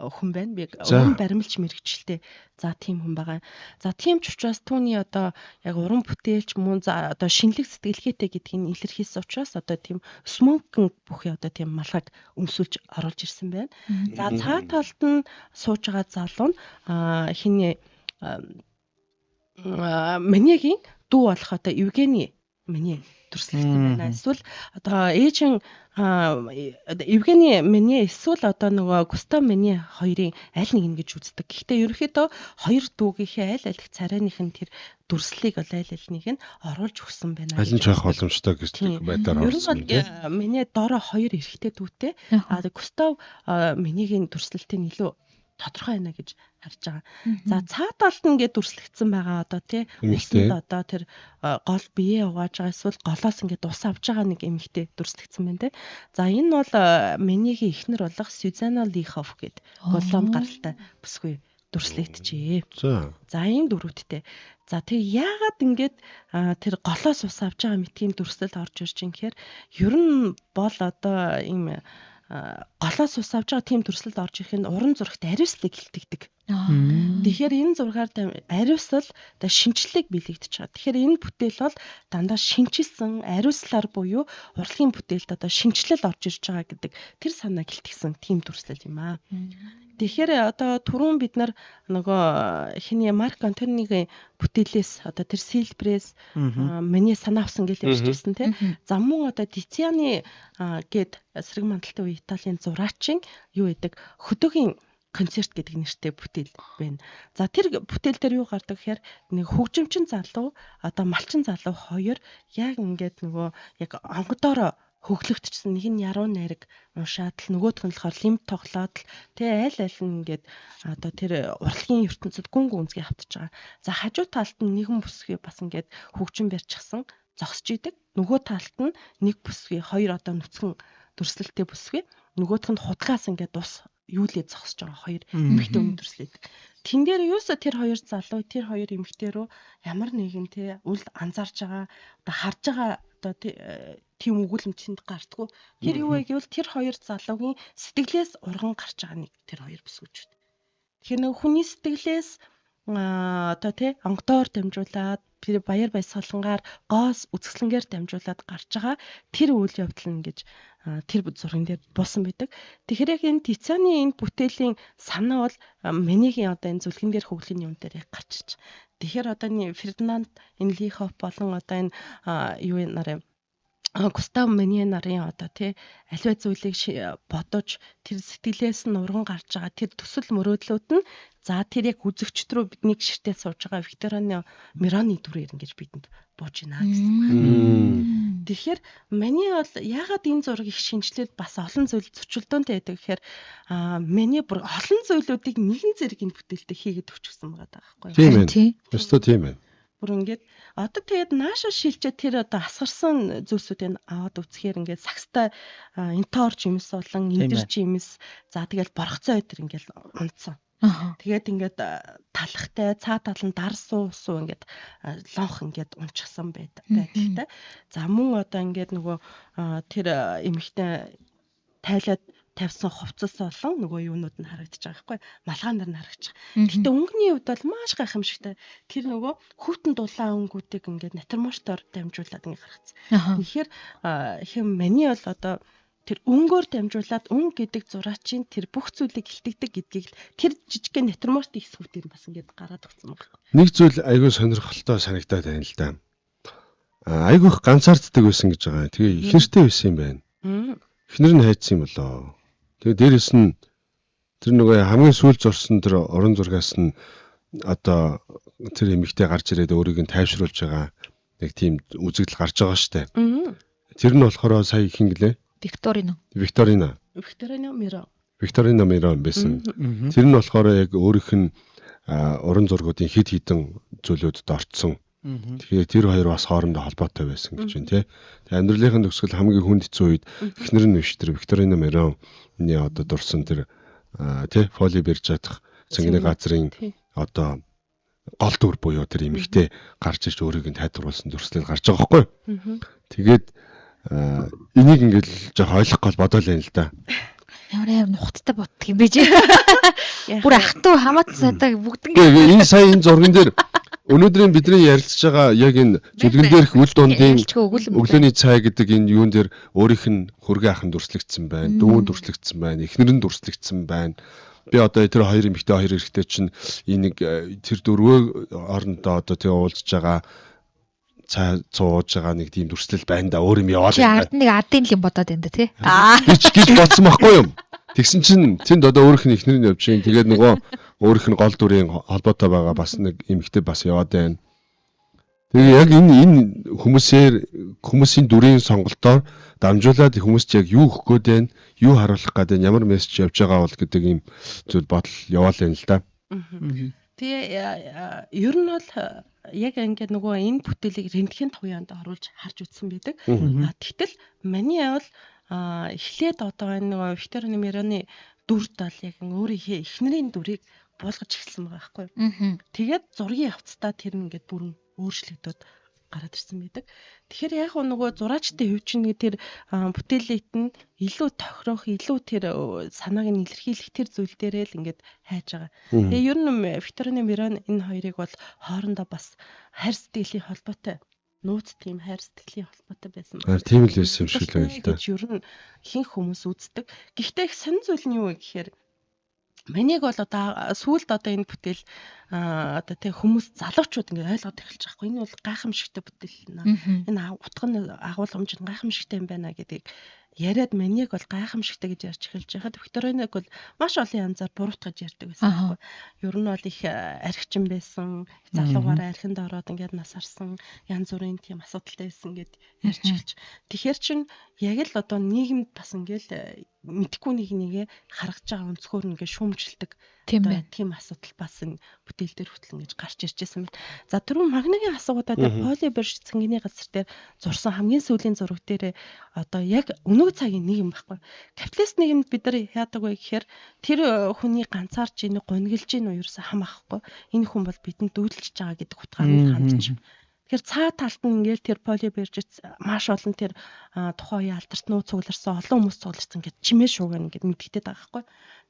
хүн байна. Би уран баримлч мэрэгчлээ. За тийм хүн байгаа. За тийм ч учраас түүний одоо яг уран бүтээлч мөн за одоо шинэлэг сэтгэлгээтэй гэдгийг илэрхийлсэн учраас одоо тийм смокинг бүхий одоо тийм малгайг өмсүүлж оруулж ирсэн байна. За цаа талд нь сууж байгаа залуу нь хиний Маниагийн дүү болох одоо Евгений Мани дүрслэгдсэн байна. Эсвэл одоо ээжин Евгений Мани эсвэл одоо нөгөө Густав Мани хоёрын аль нэг нь гэж үздэг. Гэхдээ ерөнхийдөө хоёр дүүгийнхээ аль аль царайных нь тэр дүрслэлийг бол аль аль нэг нь оруулж өгсөн байна. Аль нь ч явах боломжтой гэж байдлаар оруулсан. Миний дороо хоёр эрэгтэй дүүтэй. Густав Манигийн дүрслэлтийг илүү тодорхой байна гэж харж байгаа. За цаад талд нь ингээд дүрслэгдсэн байгаа одоо тий усанд одоо тэр гол бие угааж байгаа эсвэл голоос ингээд ус авж байгаа нэг эмэгтэй дүрслэгдсэн байна тий. За энэ бол Манигийн эхнэр болох Сюзанна Лихоф гэд голлонд гаралтай бүсгүй дүрслэгдэжээ. За ийм дөрүүдтэй. За тэг яагаад ингээд тэр голоос ус авж байгаа мэтгийн дүрслэл орж ирж юм гэхээр ер нь бол одоо ийм голоос ус авж байгаа тийм дүрслэлд орж ирэх нь уран зурагт ариуслыг хилтэгдэг. Тэгэхээр энэ зургаар ариусл шинжлэлийг биелэгдэж байгаа. Тэгэхээр энэ бүтээл бол дандаа шинжилсэн ариуслаар буюу урлагийн бүтээлд одоо шинжлэл орж ирж байгаа гэдэг тэр санааг хилтгсэн тийм дүрслэл юм аа. Тэгэхээр одоо түрүүн бид нар нөгөө хиний Марк Антонигийн бүтээлээс одоо тэр Сильбрээс миний санаа авсан гэж ярьж ирсэн тийм. За мөн одоо Тицианы гээд эсрэг мандалтай үе Италийн зураачийн юу гэдэг хөдөөгийн концерт гэдэг нэртэй бүтээл байна. За тэр бүтээл дээр юу гардаг гэхээр нэг хөгжимчин залуу одоо малчин залуу хоёр яг ингээд нөгөө яг онгодоороо хөглөгдчихсэн нэг нь яруу найраг уншаад л нөгөөх нь болохоор лимт тоглоод л аль аль нь ингээд одоо тэр урлагийн ертөнцид гүн гүнзгий автаж байгаа. За хажуу талд нь нэгэн бүсгүй бас ингээд хөгжим барьчихсан зогсож идэг. Нөгөө талд нь нэг бүсгүй хоёр одоо нүцгэн дүрслэлтэй бүсгүй нөгөөх нь худгаас ингээд ус юулээ зогсож байгаа хоёр эмэгтэй өндөрлээд. Тэн дээр юусо тэр хоёр залуу тэр хоёр эмэгтэй рүү ямар нэгэн те үл анзаарч байгаа одоо харж байгаа одоо тийм өгүүлэмжинд гардггүй. Тэр юу вэ гэвэл тэр хоёр залуугийн сэтгэлээс урган гарч байгаа нэг тэр хоёр бүсгүүчүүд. Тэгэхээр нэг хүний сэтгэлээс одоо тий онгодоор дамжуулаад тэр баяр баясгалангаар гоос үзэсгэлэнгээр дамжуулаад гарч байгаа тэр үйл явдал нь гэж тэр зурган дээр буусан байдаг. Тэгэхээр яг энэ Тицианы энэ бүтээлийн санаа бол Манигийн одоо энэ зүлгэн дээр хөглийн юм дээр яг гарчиж. Тэгэхээр одоо энэ Фердинанд энэ Лихоф болон одоо энэ юу нарын Густав Мани нарын одоо тий аливаа зүйлийг бодож тэр сэтгэлээс нь урган гарч байгаа тэр төсөл мөрөөдлүүд нь за тэр яг үзэгчд рүү бидний гişртээ сууж байгаа Викторианы Мироны дүрээр ингэж бидэнд бууж байна гэсэн. Тэгэхээр Мани бол яагаад энэ зургийг их шинжилээд бас олон зүйл зөрчилдөөнтэй байдаг гэхээр Мани бүр олон зүйлүүдийг нэгэн зэрэг энэ бүтээлдээ хийгээд өчгсөн байгаа байхгүй юу? Тийм. Өстө тийм ээ. Бүр ингээд одоо тэгээд нааша шилжээ тэр одоо асгарсан зүйлсүүдийг аваад үзэхээр ингээд сакстай энторч юмс болон эндэрч юмс за тэгээд боргоцоо өдр ингээд унтсан. Тэгээд ингээд талхтай цаа тал нь дар суу ингээд лонх ингээд унчихсан байдагтай. За мөн одоо ингээд нөгөө тэр эмэгтэй тайлаад тавьсан хувцас болон нөгөө юунууд нь харагдаж байгаа байхгүй малгаан нар нь харагдаж байгаа. Гэтэ өнгөний хувьд бол маш гайхамшигтай. Тэр нөгөө хүүтэн дулаан өнгүүдийг ингээд натурмоштоор дамжуулаад ингээд гаргацсан. Тэгэхээр хэм Мани бол одоо тэр өнгөөр дамжуулаад өнгө гэдэг зураачийн тэр бүх зүйлийг илтгэдэг гэдгийг тэр жижигхэн натурмошт хэсгүүдээр бас ингээд гараад өгсөн байна. Нэг зүйл айгүй сонирхолтой санагдаад байна л да. Айгүй их ганцаарддаг байсан гэж байгаа. Тэгээ ихэртэй байсан юм байна. Эхнэр нь хайцсан юм болоо. Тэгээ дээрэс нь тэр нөгөө хамгийн сүүл зурсан тэр уран зургаас нь одоо тэр эмэгтэй гарч ирээд өөрийг нь тайвшруулж байгаа нэг тийм үзэгдэл гарч байгаа штэ. Тэр нь болохоор сая хин гэлээ? Викторина Миро байсан. Тэр нь болохоор яг өөрийнх нь уран зургуудын хэд хідэн зүйлүүдэд орцсон. Тэгэхээр тэр хоёр бас хоорондоо холбоотой байсан гэж байна тий. Тэгээ амьдралынхаа төгсгөл хамгийн хүнд хэцүү үед эхнэр нь биш тэр Викторина Мироны одоо дурсан тэр тий фоли барьж чадах цэнгний газрын одоо гол дүр буюу тэр эмэгтэй гарч ирж өөрийг нь тайлбарлуулсан дүрслэл гарч байгаа байхгүй. Тэгээд энийг ингээл жоох ойлгох гол бодоол юм л да. Ямар нухттай боддог юм бэ чи. Бүр ахтуу хамаатан сайдаг бүгдэн. Энэ сая энэ зурган дээр өнөөдрийн бидний ярилцж байгаа яг энэ зүлгэн дээрх үл дундын өглөөний цай гэдэг энэ юун дээр өөрийнх нь хөргөө ахын дүрслэгдсэн байна, дүүн дүрслэгдсэн байна, эхнэр нь дүрслэгдсэн байна. Би одоо тэр хоёр эмэгтэй хоёр эрэгтэй чинь энийг тэр дөрвөө орондоо одоо тэгээ уулзж байгаа цай цууж байгаа нэг тийм дүрслэл байна да өөр юм яваад байна. Чи ард нэг ардын л юм бодоод байна да тий. Гэж бодсон байхгүй юм. Тэгсэн чинь тэнд одоо өөрийнх нь эхнэр нь явж гин тэгээд нөгөө өөрийнх нь гол дүрийн холбоотой байгаа бас нэг эмэгтэй бас яваад байна. Тэгээ яг энэ хүмүүсийн дүрийн сонголтоор дамжуулаад хүмүүст яг юу өгөх гээд байна, юу харуулах гээд байна, ямар мессеж явж байгаа бол гэдэг ийм зүйл бодол яваал юм л да. Тэгээ ер нь бол яг ингээд нөгөө энэ бүтээлийг рентген туяанд оруулж харж үзсэн байдаг. Тэгтэл Мани бол эхлээд одоо энэ нөгөө Викторианы Мироны дүрд бол яг өөрийнхөө эхнэрийн дүрийг буулгаж эхэлсэн байгаа байхгүй юу. Тэгээд зургийн явцдаа тэр нь ингээд бүрэн өөрчлөгдөд гараад ирсэн байдаг. Тэгэхээр яг нөгөө зураачдын хувьд чинь тэр бүтээлээд нь илүү тохирох, илүү тэр санааг нь илэрхийлэх тэр зүйл дээрээ л ингээд хайж байгаа. Тэгээ ер нь Викторианы Мирон энэ хоёрыг бол хоорондоо бас хайр сэтгэлийн холбоотой нууц тийм хайр сэтгэлийн холбоотой байсан. Тийм л байсан юм шиг л байна л да. Ер нь ихэнх хүмүүс үздэг. Гэхдээ их сонир зүйл нь юу вэ гэхээр Манийг бол одоо сүүлд одоо энэ бүтээл одоо тэг хүмүүс залуучууд ингээд ойлгоод эхэлж байгаа хгүй. Энэ бол гайхамшигтай бүтээл нэ. Энэ утга нь агуулгамж нь гайхамшигтай юм байна гэдгийг яриад Манийг бол гайхамшигтай гэж ярьж эхэлж байхад Викториныг бол маш олон янзаар буруутгаж ярьдаг байсан байхгүй. Ер нь бол их архичин байсан, залуугаараа архинд ороод ингээд нас харсан, янз бүрийн тийм асуудалтай байсан гэд ярьж эхэлж. Тэгэхээр чин яг л одоо нийгэмд бас ингээд мэдхгүй нэгээ харагдж байгаа өнцгөр ингээд шүүмжилдэг Тийм байна. Тийм асуудал бас энэ бүтээл дээр хүртэл ингэж гарч ирж байсан байна. За түрүүн магнагийн асуугуудаа полиберж цэнгэний газар дээр зурсан хамгийн сүүлийн зураг дээр одоо яг өнөө цагийн нийгэм байхгүй. Капиталист нийгэмд бид нар яадаг вэ гэхээр тэр хүний ганцаарч ийн гонглж ийн уурсан хам ахгүй. Энэ хүн бол бидэнд дүүлж байгаа гэдэг утгаарыг хандж. Тэгэхээр цаа талд нь ингээл тэр полибержц маш олон тэр тухайн үеийн алдарт нуу цугларсан олон хүмүүс цугларсан ингээд чимээ шууган ингээд мэддэгдээд байгаа байхгүй.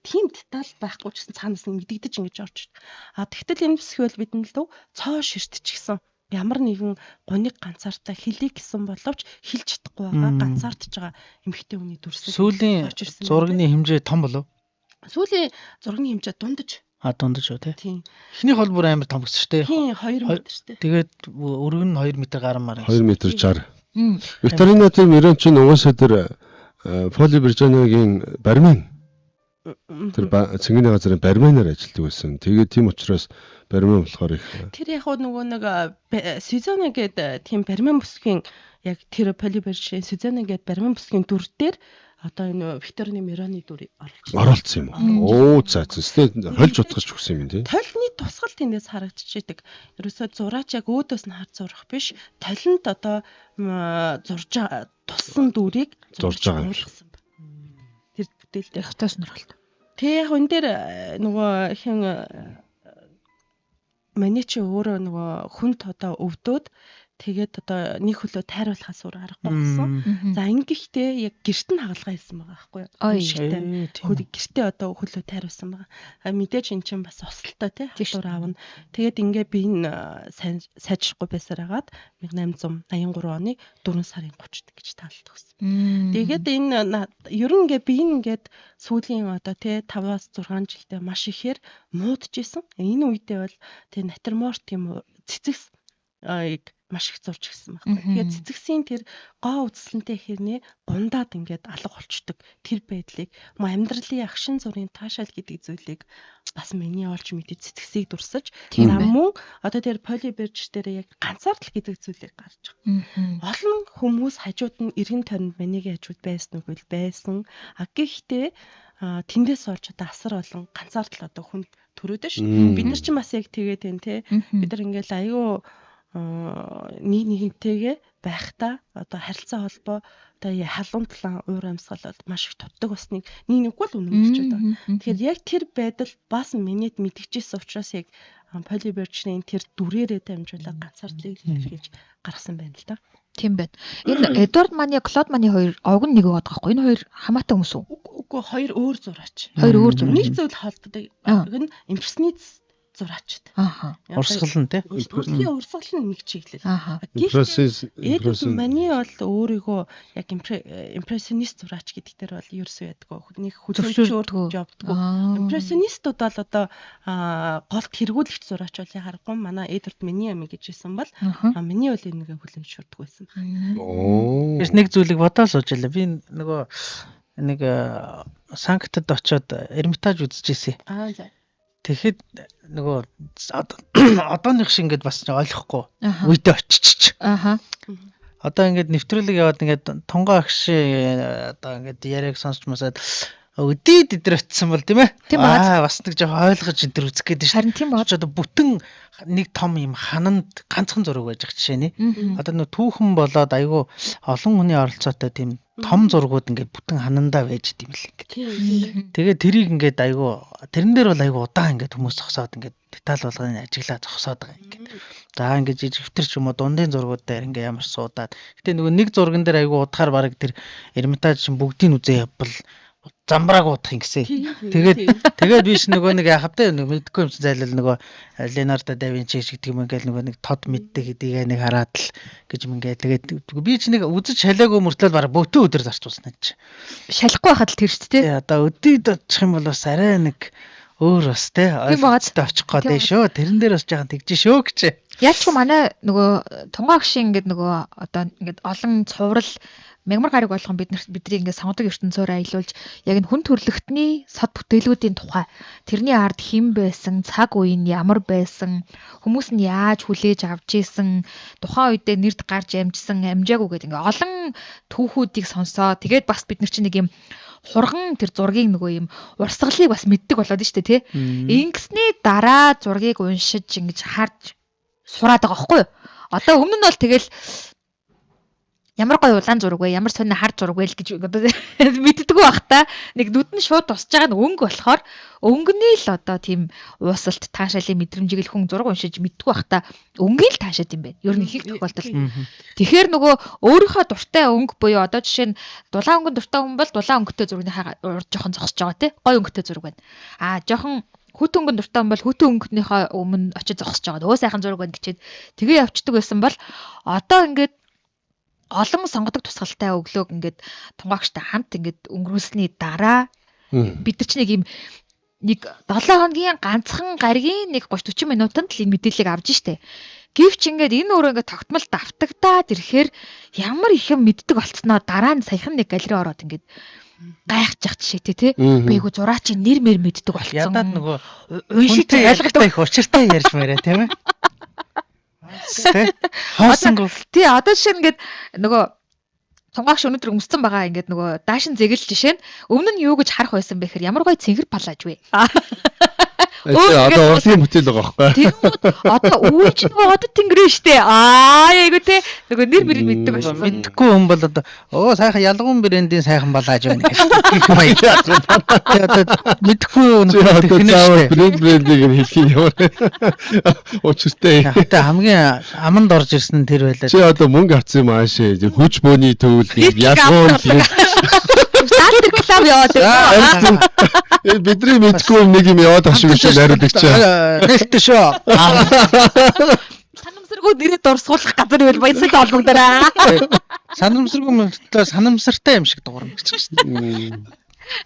Тийм деталь байхгүй ч гэсэн цаанаас нь мэддэгдэж ингэж орж. Тэгтэл энэ психиол бидэнд л цоо ширтчихсэн. Ямар нэгэн гуниг ганцаартай хэлийг гэсэн боловч хэлж чадахгүй байгаа ганцаардж байгаа эмэгтэй хүний дүрсээ. Сүүлийн зургийн хэмжээ том болов? Сүүлийн зургийн хэмжээ дундаж. Дундаж уу тий. Тийм. Эхний хол бүр амар том гэсэн шүү дээ. Тийм 2 м шүү дээ. Тэгээд өргөн нь 2 м гармаар. 2 м 60. Викторина тэр мөрөн чинь угаасаа тэр полибержанагийн баримын тэр цэнгэний газрын бариманаар ажилладаг байсан. Тэгээд тийм учраас бариман болохоор их тэр яг нөгөө нэг Сюзана гэдэг тийм бариман бүсгийн яг тэр полибержийн Сюзана гэдэг бариман бүсгийн дүр дээр одоо энэ Викторины Мироны дүрийг оруулсан юм. Оо за зөвхөн хольж утгаж өгсөн юм тий. Толны тусгал тэндээс харагдчихэйдэг. Ерөөсөө зураач яг өөдөөс нь харж зурах биш. Толинд одоо зурж туссан дүрийг зурж байгаа юм. Тэр бүтээл дээр Хатаа сонирхолтой. Тэг яг энэ дээр нөгөө хин маний чи өөрөө нөгөө хүнд одоо өвдөөд тэгээд одоо нэг хөлөө тайруулахаас өөр аргагүй болсон. За ингэхдээ яг гэрт нь хагалгаа хийсэн байгаа байхгүй юу? Хөл гэртээ одоо хөлөө тайруулсан байгаа. Мэдээж эн чинь бас осолтой тий хатуур аавна. Тэгээд ингээ би энэ сайжрахгүй байсаар хагаад 1883 оны 4 сарын 30-нд гэж таалт өгсөн. Тэгээд энэ ер нь ингээ би ингээд сүүлийн одоо тий 5-6 жилдээ маш ихээр муудж исэн. Энэ үедээ бол тий натурморт юм цэцэгс маш их зурж гисэн байхгүй. Тэгээд цэцэгсийн тэр гоо үзэсгэлэнтэй хэрнээ гундаад ингээд алга болчдөг тэр байдлыг амьдралын агшин зургийн таашаал гэдэг зүйлийг бас миний олж мэдээ цэцэгсийг дурсаж мөн одоо тэр полиберж дээр яг ганцаардл гэдэг зүйлийг гарч байгаа. Олон хүмүүс хажууд нь эргэн тойронд манийгийн хажууд байсан үгүй л байсан. Гэхдээ тэндээс олж одоо асар олон ганцаардл одоо хүнд төрөөд ш. Бид нар ч бас яг тэгээд байна те. Бид нар ингээл аюу нэг нэгнтэйгээ байхдаа одоо харилцаа холбоо одоо халуун талан уур амьсгал бол маш их тутдаг басныг нэг нэггүй л үнэмлэж байна. Тэгэхээр яг тэр байдал бас минийд мэдгэжсэн учраас яг полибержийн тэр дүрээрээ дамжуулаад ганцаардлыг хэлж гаргасан байна л да. Тийм байна. Энэ Эдвард Мани, Клод Мани хоёр овг нь нэг байгаа байхгүй. Энэ хоёр хамаатай хүмүүс үү? Үгүй хоёр өөр зураач. Хоёр өөр зураач. Нэг зүйл холбоотой. Энэ импрессионист зураачд. Урсгал нь тий. Урсгал нь нэг чиглэл. Импрессионист Мани бол өөрийгөө яг импрессионист зураач гэдэг дээр бол ерөөсөө яддаг. Нэг хөдөлгөөнчөөр явдаг. Импрессионистууд бол одоо голд хэрэгүүлэгч зураач бол яхахгүй манай Эдвард Мани ами гэжсэн бол Мани бол энэгээ хүлээн зөвшөөрдөг байсан. Тэрс нэг зүйлийг бодоод суужлаа. Би нөгөө нэг Санктад очиод Эрмитаж үзчихсэн. За. Тэгэхэд нөгөө одооных шиг ингээд бас ойлгохгүй үедээ очиж. Одоо ингээд нэвтрүүлэг яваад ингээд тунгай агши одоо ингээд яриаг сонсч масаад өдөөд идэр очсон бол тийм ээ. Бас нэг жоо ойлгож энэ төр үзэх гээд шүү. Харин тийм бод. Одоо бүтэн нэг том юм хананд ганцхан зураг байж байгаа жишээ нэ. Одоо нэг түүхэн болоод айгүй олон хүний оролцоотой тийм том зургууд ингээд бүтэн ханандаа байж идэм л ингээд. Тэгээд тэрийг ингээд айгүй тэрэн дээр бол айгүй удаан ингээд хүмүүс зогсоод ингээд деталь болгоны ажиглаа зогсоод байгаа ингээд. За ингээд жижигтэр ч юм уу дундын зургууд дээр ингээд ямар суудаад. Гэтэ нөгөө нэг зурган дээр айгүй удахаар баг тэр Эрмитаж шин бүгдийг үзээ явбал замбрааг удах ингэсэн. Тэгээд биш нөгөө нэг яхавтай мэдгүй юм зайлал нөгөө Ленардо да Винчи шиг гэдэг юм ингээл нөгөө нэг тод мэддэг гэдгийг нэг хараад л гэж юм ингээд тэгээд би ч нэг үзэж шалаагүй мөртлөө баг бүтэн өдөр зарцуулсан ч. Шалахгүй байхад л тэр шүү дээ. Одоо өдөөд очих юм бол бас арай нэг өөр бас те ойлголттой очих гээд шүү. Тэрэн дээр бас жоохон тэгж шүү гэж. Яалчгүй манай нөгөө тунгай агшин ингээд нөгөө одоо ингээд олон цуврал мягмар гариг болгон бидний ингээд сонгодог ертөнцөөр аялуулж яг энэ хүн төрлөختний сод бүтээлүүдийн тухай тэрний ард хэн байсан, цаг үе нь ямар байсан, хүмүүс нь яаж хүлээж авч ийсэн, тухайн үедээ нэрд гарч амжсан, амжаагүй гэдэг ингээд олон түүхүүдийг сонсоо. Тэгээд бас бид нар чинь нэг юм хурган тэр зургийг нөгөө юм урсгалыг бас мэддэг болоод штэ тий. Ингэсний дараа зургийг уншиж ингэж харж сураад байгаа байхгүй юу? Одоо өмнө нь бол тэгэл ямар гоё улаан зураг вэ? Ямар сони хар зураг вэ гэж одоо мэддэггүй бах та. Нэг нүд нь шууд тусч байгаа нь өнгө болохоор өнгөний л одоо тийм уусалт таашаалын мэдрэмжийг л хүн зураг уншиж мэддэггүй бах та. Өнгөний л таашаад юм байна. Ер нь их их тохиолдолд. Тэгэхээр нөгөө өөрийнхөө дуртай өнгө буюу одоо жишээ нь дулаан өнгөнд дуртай хүн бол дулаан өнгөтэй зургийг урд жоохон зогсож байгаа тий. Гой өнгөтэй зураг байна. Жоохон хөтөн өнгөнд дуртай хүн бол хөтөн өнгөнийхөө өмнө очиж зогсож байгаа. Өө сайхан зураг байна гэчихэд тэгээ явцдаг байсан бол одоо ингээд олон сонгодог тусгалтай өглөөг ингээд тунгаагчтай хамт ингээд өнгөрүүлсний дараа бид нар ч нэг юм нэг 7 хоногийн ганцхан гаригийн нэг 30-40 минутанд л энэ мэдээллийг авж штэ. Гэвч ингээд энэ өөрөө ингээд тогтмол давтагдаад ирэхээр ямар их юм мэддэг болцсноо дараа нь саяхан нэг галерей ороод ингээд гайхчих жишээтэй тий. Бэйгүү зураач нэр мэр мэддэг болцсон. Ядаад нөгөө уншиж ялгаатай их учиртай ярьж мээрээ тийм ээ. Тий одоо жишээ нь ингээд нөгөө тунгаагч өнөөдөр өмссөн байгаа ингээд нөгөө даашин зэглэл жишээ нь өмнө нь юу гэж харах байсан бэ гэхээр ямар гоё цэнгэр палаж вэ. Одоо урлагийн бүтээл байгаа байхгүй. Тэгвэл одоо үүч нөгөө одод тэнгэрэн штэ. Айгу те нөгөө нэр мэр мэддэг байсан. Мэдхгүй хүн бол одоо сайхан ялгуун брэндийн сайхан балааж байна гэж баярлаад. Одоо мэдхгүй одоо брэндийг хэлхийн ямар учиртай. Тэ хамгийн аманд орж ирсэн нь тэр байлаа. Чи одоо мөнгө авсан юм аашээ. Хүч бөөний төвөл ялгуун Салтер клуб яваад байна. Бидний мэдгүй нэг юм яваад ах шиг шүү найруулагч. Нэлт шүү. Санамсаргууд нэрээ дурсуулах газар байл баясгалан олбогдораа. Санамсаргүй мөлтлөө санамсартай юм шиг дуурна гэж байна.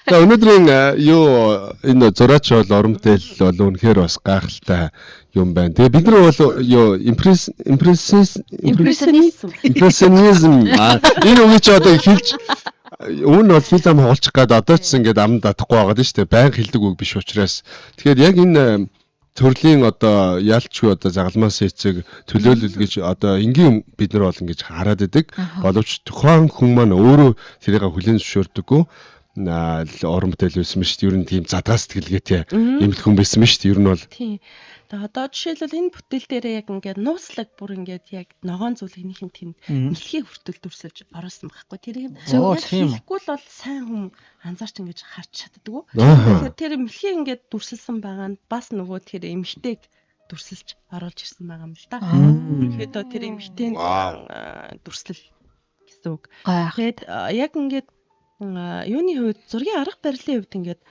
За өнөөдрийн энэ зураач бол оромтэл бол үнэхээр бас гайхалтай юм байна. Тэгээ бид нар бол импрессионизм энэ үгийг чи одоо хэлж өмнө бол фильм хуулчих гээд одоо ч ингээд амд татахгүй байгаа дээ шүү дээ. Баян хэлдэг үг биш учраас. Тэгэхээр яг энэ төрлийн одоо ялчгүй одоо загалмаас эцэг төлөөлөл гэж одоо энгийн бид нар бол ингэж хараад идэг. Боловч тухайн хүн маань өөрөө тэрийг хүлээн зөвшөөрдөггүй. Орон бүтээл байсан биш. Ер нь тийм задгаа сэтгэлгээтэй юм хүн байсан биш. Ер нь бол тийм. Одоо жишээлбэл энэ бүтээл дээр яг ингээд нууцлаг бүр ингээд яг ногоон зүйлийнхний тэнд мэлхий хүртэл дүрсэлж оруулсан байхгүй. Тэрийг хэлэхгүй л бол сайн хүн анзаарч ингэж харж чаддаггүй. Тэгэхээр тэр мэлхий ингээд дүрсэлсэн байгаа нь бас нөгөө тэр эмхтэйг дүрсэлж оруулж ирсэн байгаа юм л да. Тэгэхээр тэр эмхтэй дүрслэл гэсэн үг. Тэгээд яг ингээд юуны хувьд зургийн арга барилын хувьд ингээд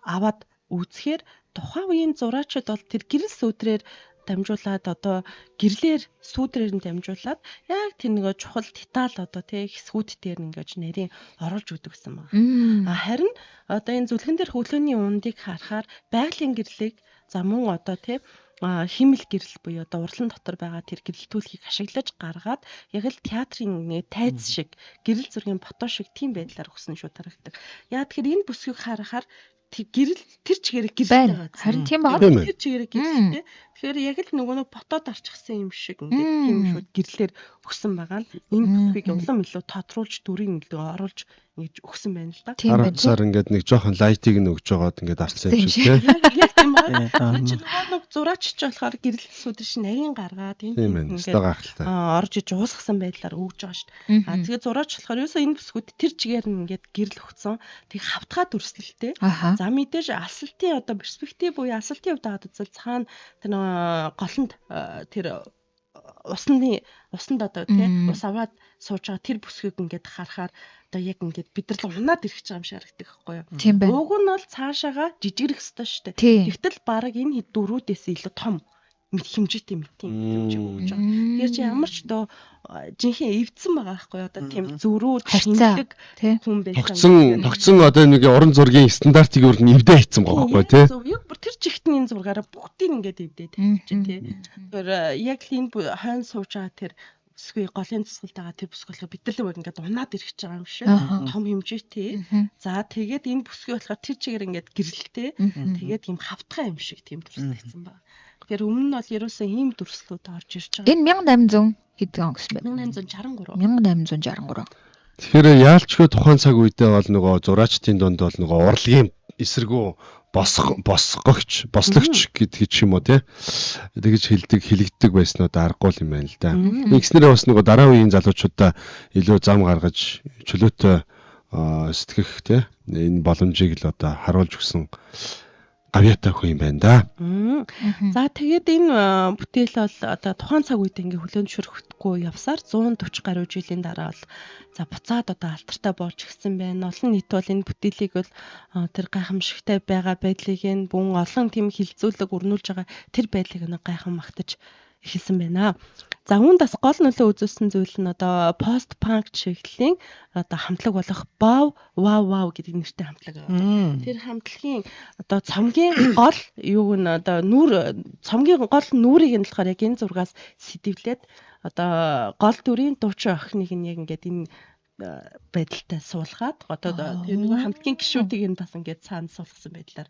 аваад үзэхээр тухайн үеийн зураачид бол тэр гэрэл сүүтрээр дамжуулаад одоо гэрлэр сүүтрээр нь дамжуулаад яг тэр нэг чухал деталь одоо тий хэсгүүд дээр ингэж нэрийн оруулж өгдөг гэсэн байна. Харин одоо энэ зүлгэн дээр хөглөөний ундыг харахаар байгалийн гэрлийг за мөн одоо тий химэл гэрэл буюу одоо урлан дотор байгаа тэр гэрэлтүүлгийг ашиглаж гаргаад яг л театрын нэг тайз шиг гэрэл зургийн фото шиг тийм байдлаар өгсөн шүү тарагдаг. Яа тэгэхээр энэ бүсгийг харахаар гэрэл тэр чигээр гэрэлтэй байгаа. Харин тийм байна. Тэр чигээр гэрэлтэй. Тэгэхээр яг л нөгөө фотод арчсан юм шиг ингээд тийм шууд гэрлэлээр өгсөн байгаа нь энэ бүсгийг улам илүү тодруулж дүрийн илүү оруулж ингэж өгсөн байна л да. Харахаар ингээд нэг жоохон лайтыг нь өгж байгаад ингээд арчсан юм шиг тийм. Яг тийм байна. Чи нөгөө зураач ч болохоор гэрлэлсүүд чинь нарийн гаргаад энэ ингээд орж иж уусгасан байдлаар өгж байгаа шүү дээ. Тэгээ зураач болохоор ерөөсөө энэ бүсгүүд тэр чигээр нь ингээд гэрэл өгсөн. Тэг хавтгаа дүрслэлтэй. За мэдээж асалтын одоо перспектив буюу асалтын хувьд аваад үзвэл цаана тэр голонд тэр усанд одоо тийм ус аваад сууж байгаа тэр бүсгийг ингээд харахаар одоо яг ингээд бид нар л унаад ирэх гэж байгаа юм шиг харагддаг байхгүй юу? Тийм байна. Уг нь бол цаашаага жижигрэх ёстой шүү дээ. Тэгтэл баг энэ дөрүүдээс илүү том хэмжээтэй мэтийн хэмжээг өгж байгаа. Тэгэхээр чи ямар ч доо жинхэнэ эвдсэн байгаа байхгүй юу? Одоо тийм зөрүү шинэлэг хүн байсан. Тогтсон одоо нэг уран зургийн стандартыг өөр нь эвдээ хийцэн байгаа байхгүй тий? Яг бүр тэр чигтний энэ зургаараа бүгдийг ингээд эвдээд тавьчихжээ тий. Тэгэхээр яг л энэ хойно сууж байгаа тэр бүсгүй голын цэцгэлтэйгээ тэр бүсгүй болохоор бид нар л өөр ингээд унаад ирэх гэж байгаа юм шиг том хэмжээтэй. За тэгээд энэ бүсгүй болохоор тэр чигээр ингээд гэрэлтэй. Тэгээд ийм хавтгай юм шиг тийм дүрслэгдсэн байна. Тэгэхээр өмнө нь бол ерөөсөө ийм дүрслүүд орж ирж байгаа. Энэ 1800 хэдэн он гэсэн бэ? 1863. 1863. Тэгэхээр яалчгүй тухайн цаг үедээ бол нөгөө зураачдын дунд бол нөгөө урлагийн эсэргүү бослогч гэдэг ч юм уу тий. Тэгж хэлэгддэг байснууд аргагүй юм байна л да. Нэгснэрээ бас нөгөө дараа үеийн залуучуудаа илүү зам гаргаж чөлөөтэй сэтгэх тий. Энэ боломжийг л одоо харуулж өгсөн гавьяатай хүн юм байна да. За тэгээд энэ бүтээл бол одоо тухайн цаг үед ингээ хүлээн зөвшөөрөхгүй явсаар 140 гаруй жилийн дараа бол за буцаад одоо алдартай болж гисэн байна. Олон нийт бол энэ бүтээлийг бол тэр гайхамшигтай байгаа байдлыг нь бүн олон тийм хилцүүлэг өрнүүлж байгаа тэр байдлыг нь гайхан магтаж эхэлсэн байна. За үүнд бас гол нөлөө үзүүлсэн зүйл нь одоо пост панк чиглэлийн одоо хамтлаг болох wow гэдэг нэртэй хамтлаг. Тэр хамтлагийн одоо цомгийн гол юуг нь одоо цомгийн гол нүрийг нь болохоор яг энэ зургаас сэдвлээд одоо гол дүрийн дуучин охиныг нь яг ингээд энэ байдалтай суулгаад одоо тэр нэг хамтгийн гишүүдийг нь бас ингээд цаана суулгасан байдлаар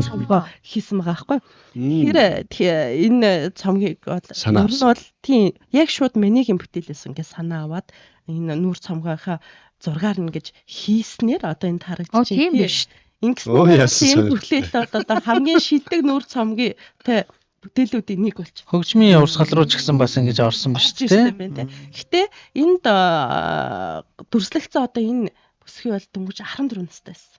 цомгоо хийсэн байгаа байхгүй. Тэгэхээр энэ цомгийг ер нь бол тийм яг шууд Мэнигийн бүтээлээс ингээд санаа аваад энэ нүүр цомгийнхаа зургаар нь гэж хийснээр одоо энэ харагдаж тийм биш. Ингэсэн бүтээл бол одоо хамгийн шилдэг нүүр цомгийн бүтээлүүдийн нэг болж. Хөгжмийн урсгал руу ч гэсэн бас ингэж орсон ба шүү дээ. Гэтэ энд дүрслэгцэн одоо энэ бүсгүй бол дөнгөж 14 настай байсан.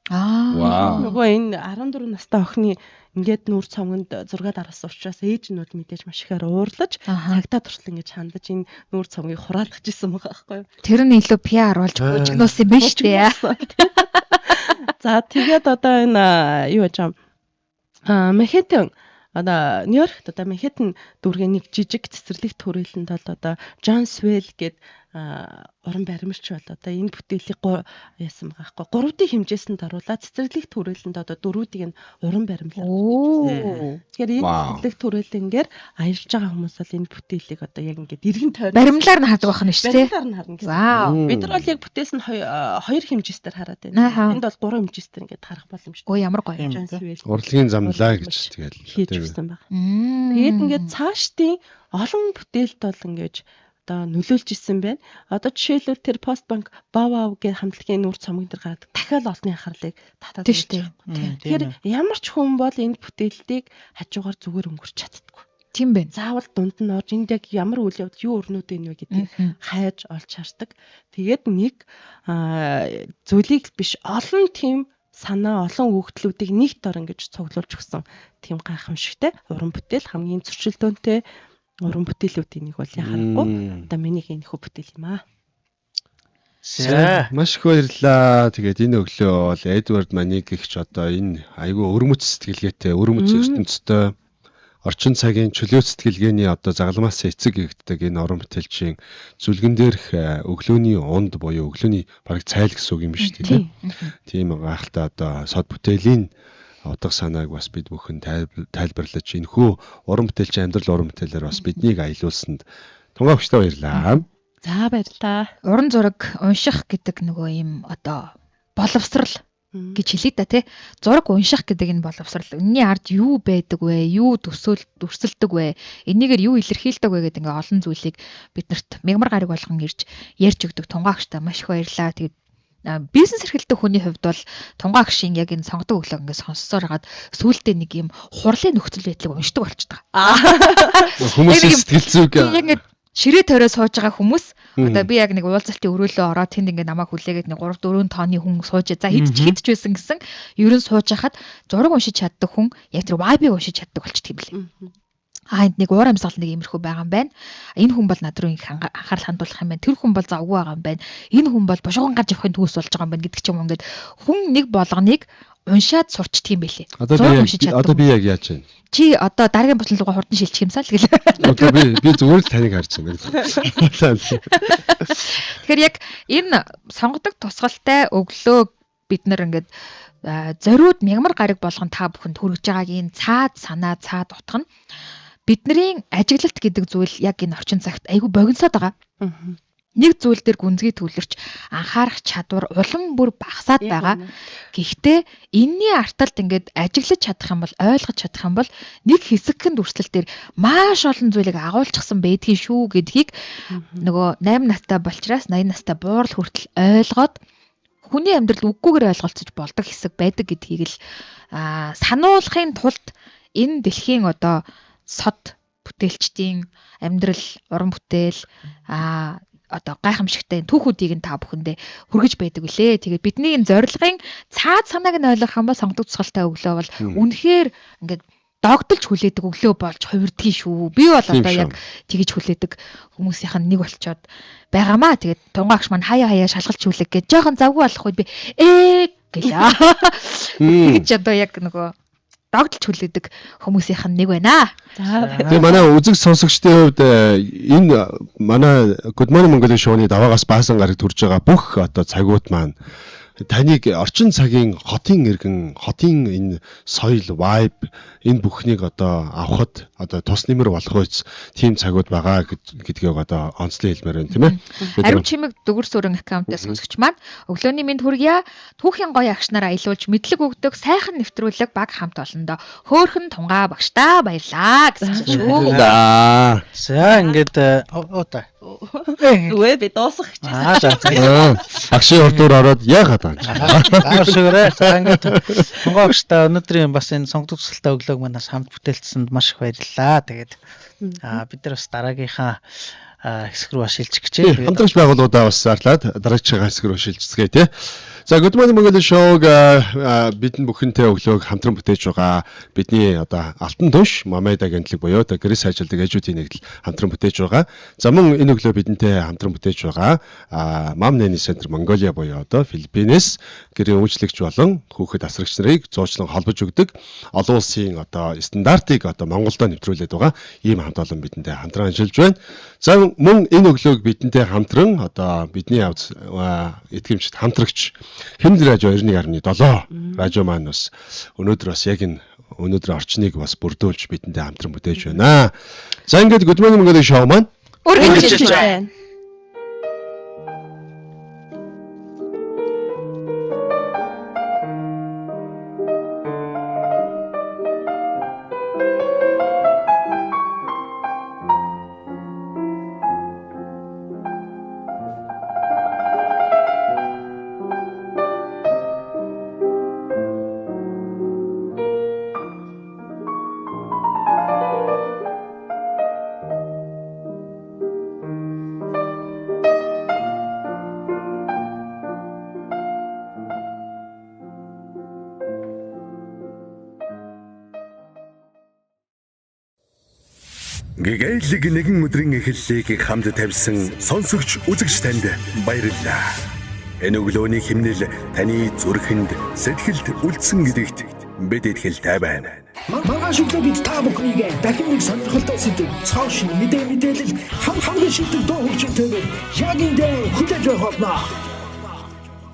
Нөгөө энэ 14 настай охины ингээд нүүр цомгонд зургаад аруулсан учраас ээж нь бол мэдээж маш ихээр уурлаж цагтаа туршил ингэж хандаж энэ нүүр цомгийг хураалгаж исэн байгаа байхгүй юу. Тэр нь илүү PR болж гожигноос юм биш үү? За тэгээд одоо энэ юу гэж Манхэттен одоо Нью-Йоркт одоо Манхэттен дүүргийн нэг жижиг цэцэрлэг төрөлөнд бол одоо Джон Свел гээд уран баримлч бол одоо энэ бүтээлийг яасан байгаа байхгүй 3D хэмжээсэнд оруулаад цэцэрлэг төрөлөнд одоо дөрүүдийг нь уран баримлаад. Тэгэхээр энэ цэцэрлэг төрөлөнгээр аялж байгаа хүмүүс бол энэ бүтээлийг одоо яг ингээд эргэн тойрон баримлаар нь хардаг байх нь шүү дээ. Баримлаар нь харна гэсэн. Бид нар бол яг бүтээс нь хоёр хэмжээсээр хараад байна. Энд бол 3 хэмжээсээр ингээд харах боломжтой. Өө ямар гоё. Урлагийн замлаа гэж тэгэл хийж өгсөн баг. Тэгээд ингээд цаашдын олон бүтээлд бол ингээд одоо нөлөөлж исэн байна. Одоо жишээлбэл тэр постбанк бавав гэх хамтлагийн нүүр цомгийн дээр гараад дахиад олонний анхаарлыг татаад байна. Тэгэхээр ямар ч хүн бол энэ бүтээлтийг хажуугаар зүгээр өнгөрч чаддаггүй. Тийм байна. Заавал дунд нь орж энд яг ямар үйл явдал юу өрнөд вэ гэдгийг хайж олж хардаг. Тэгээд нэг зүйлийг биш олон тийм санаа олон хүүхдлүүдийг нэг дор ингэж цуглуулж өгсөн тийм гайхамшигтай уран бүтээл хамгийн зөрчилдөөнтэй уран бүтээлүүдийн нэг бол яхахгүй. Одоо миний энэхүү бүтээл юм аа. Маш их баярлалаа. Тэгээд энэ өглөө бол Эдвард Маник гихч одоо энэ айгүй өрмөц сэтгэлгээтэй, өрмөц ертөнцтэй орчин цагийн чөлөө сэтгэлгээний одоо загламаас эцэг гэгддэг энэ уран бүтээлчийн зүлгэн дээрх өглөөний унд буюу өглөөний бараг цайл гэсэн үг юм биш үү? Тийм гайхалтай одоо сод бүтээлийн утга санааг бас бид бүхэн тайлбарлаж энэхүү уран бүтээлч амьдрал уран бүтээлээр бас биднийг аялуулсанд тунгаагчтай баярлалаа. За баярлалаа. Уран зураг унших гэдэг нөгөө юм одоо боловсрал гэж хэлээ да тий. Зураг унших гэдэг энэ боловсрал. Үнний ард юу байдаг вэ? Юу дүрсэлдэг вэ? Энийгээр юу илэрхийлдэг вэ гэдэг ингээ олон зүйлийг биднэрт мягмар гариг болгон ирж ярьж өгдөг тунгаагчтай маш их баярлалаа. Тэгээд бизнес эрхэлдэг хүний хувьд бол тунгаагчийн яг энэ сонгодог өглөө ингээд сонссоор хагаад сүүлдээ нэг юм хурлын нөхцөл байдлыг уншдаг болчихдог. Хүмүүсийн сэтгэл зүйг яг ингээд ширээ тойроо сууж байгаа хүмүүс одоо би яг нэг уулзалтын өрөөлөө ороод тэнд ингээд намайг хүлээгээд нэг 3-4 тооны хүн сууж за хэд ч байсан гэсэн ерөн сууж хахад зураг уншиж чаддаг хүн яг тэр вайбыг уншиж чаддаг болчихдөг юм лээ. Энд нэг уур амьсгал нэг иймэрхүү байгаа юм байна. Энэ хүн бол над руу их анхаарал хандуулах юм байна. Тэр хүн бол завгүй байгаа юм байна. Энэ хүн бол бошгон гарч явахын төгс болж байгаа юм байна гэдэг ч юм ингээд хүн нэг болгоныг уншаад сурчдаг юм байлээ. Одоо би яг яаж вэ? Чи одоо дараагийн бослогоо хурдан шилжих юмсаа л гэл. Одоо би зүгээр л таныг харж байна. Тэгэхээр яг энэ сонгодог тусгалтай өглөө бид нар ингээд зориуд мягмар гариг болгон та бүхэнд хүргэж байгааг энэ цаад санаа цаад утга нь бидний ажиглалт гэдэг зүйл яг энэ орчин цагт айгүй богиносоод байгаа. нэг зүйл дээр гүнзгий төвлөрч анхаарах чадвар улам бүр багасаад байгаа. Гэхдээ энэний арталт ингээд ажиглаж чадах юм бол ойлгож чадах юм бол нэг хэсэгхэн дүрслэл дээр маш олон зүйлийг агуулчихсан байдгийг шүү гэдгийг нөгөө 8 настай болчраас 80 настай буурал хүртэл ойлгоод хүний амьдрал үггүйгээр ойлголцож болдог хэсэг байдаг гэдгийг л сануулахын тулд энэ дэлхийн одоо сод бүтээлчдийн амьдрал, уран бүтээл одоо гайхамшигтай түүхүүдийг нь та бүхэндээ хүргэж байдаг үлээ. Тэгээд бидний энэ зорилгын цаад санааг нь ойлгох юм бол сонгогдсон цогцолтой өглөө бол үнэхээр ингээд догдолж хүлээдэг өглөө болж хувирдгийн шүү. Би бол одоо яг тэгэж хүлээдэг хүмүүсийнх нь нэг болчоод байгаамаа. Тэгээд тунгаагч маань хаяа шалгалж хүлээг гэж жоохон завгүй болох үед би гэлээ. Тэгэж одоо яг нөгөө догдолж хүлээдэг хүмүүсийнх нь нэг байна. Тэгээ манай үзэг сонсогчдын хувьд энэ манай Good Morning Mongolia шоуны даваагаас баасан гараг төрж байгаа бүх одоо цагууд маань таныг орчин цагийн хотын иргэн, хотын энэ соёл, vibe энэ бүхнийг одоо авахд одоо тус нэмэр болох үс тийм цагууд байгаа гэдгийг одоо онцлог хэлмээр байна, тийм ээ. Ариун чимэг дөгөрс өрөн аккаунтаас сонсогч маань өглөөний мэнд хүргье. Түүхийн гоё агшнаар аялуулж мэдлэг өгдөг сайхан нэвтрүүлэг баг хамт олондоо хөөхөн тунгаа багштаа баярлаа гэсэн шүү. За ингээд Үгүй би дуусгах гэж байна. Агшийн урдуур ороод яагаад Аа шигээрээ. Ингээд тунгаагчтай өнөөдрийн бас энэ сонгогдсон цогцолтой өглөөг манаас хамт бүтээлцсэнд маш их баярлалаа. Тэгээд бид нар бас дараагийнхаа хэсэг рүү шилжих гэж байна. Хамтрагч байгууллагуудаа бас зарлаад дараагийн хэсэг рүү шилжцгээе тий. За Good Morning Mongolia шоуг бидний бүхэнтэй өглөөг хамтран бүтээж байгаа бидний одоо алтан туш Мамеда гэнтлэг буюу одоо гэрээс ажилладаг ээжүүдийн нэгдэл хамтран бүтээж байгаа. За мөн энэ өглөө бидэнтэй хамтран бүтээж байгаа Mom Nanny Center Mongolia буюу одоо Филиппинээс гэрийн үйлчлэгч болон хүүхэд асрагч нарыг зуучлан холбож өгдөг олон улсын одоо стандартыг одоо Монголдо нэвтрүүлээд байгаа ийм хамт олон бидэнтэй хамтран ажиллаж байна. За мөн энэ өглөөг бидэнтэй хамтран одоо бидний этгэмжид хамтрагч Хэмнэл радио 91.7 радио маань бас өнөөдөр бас яг энэ өнөөдрийн орчныг бас бүрдүүлж бидэндээ хамтран бүтээж байна. За ингээд Good Morning Mongolia шоу маань үргэлжлэж байна. Гэгээлэг нэгэн өдрийн эхлэлийг хамт тавьсан сонсогч үзэгч танд баярлалаа. Энэ өглөөний химнэл таны зүрхэнд сэтгэлд үлдсэн гэдэгт бид итгэлтэй байна. Маргааш өглөө бид та бүхнийг дахин нэг сонирхолтой сэдв, цааш мэдээлэл хамгийн шилдэг дуу хөгжмөнтэйгээр яг энэ дээр хүлээж авах болно.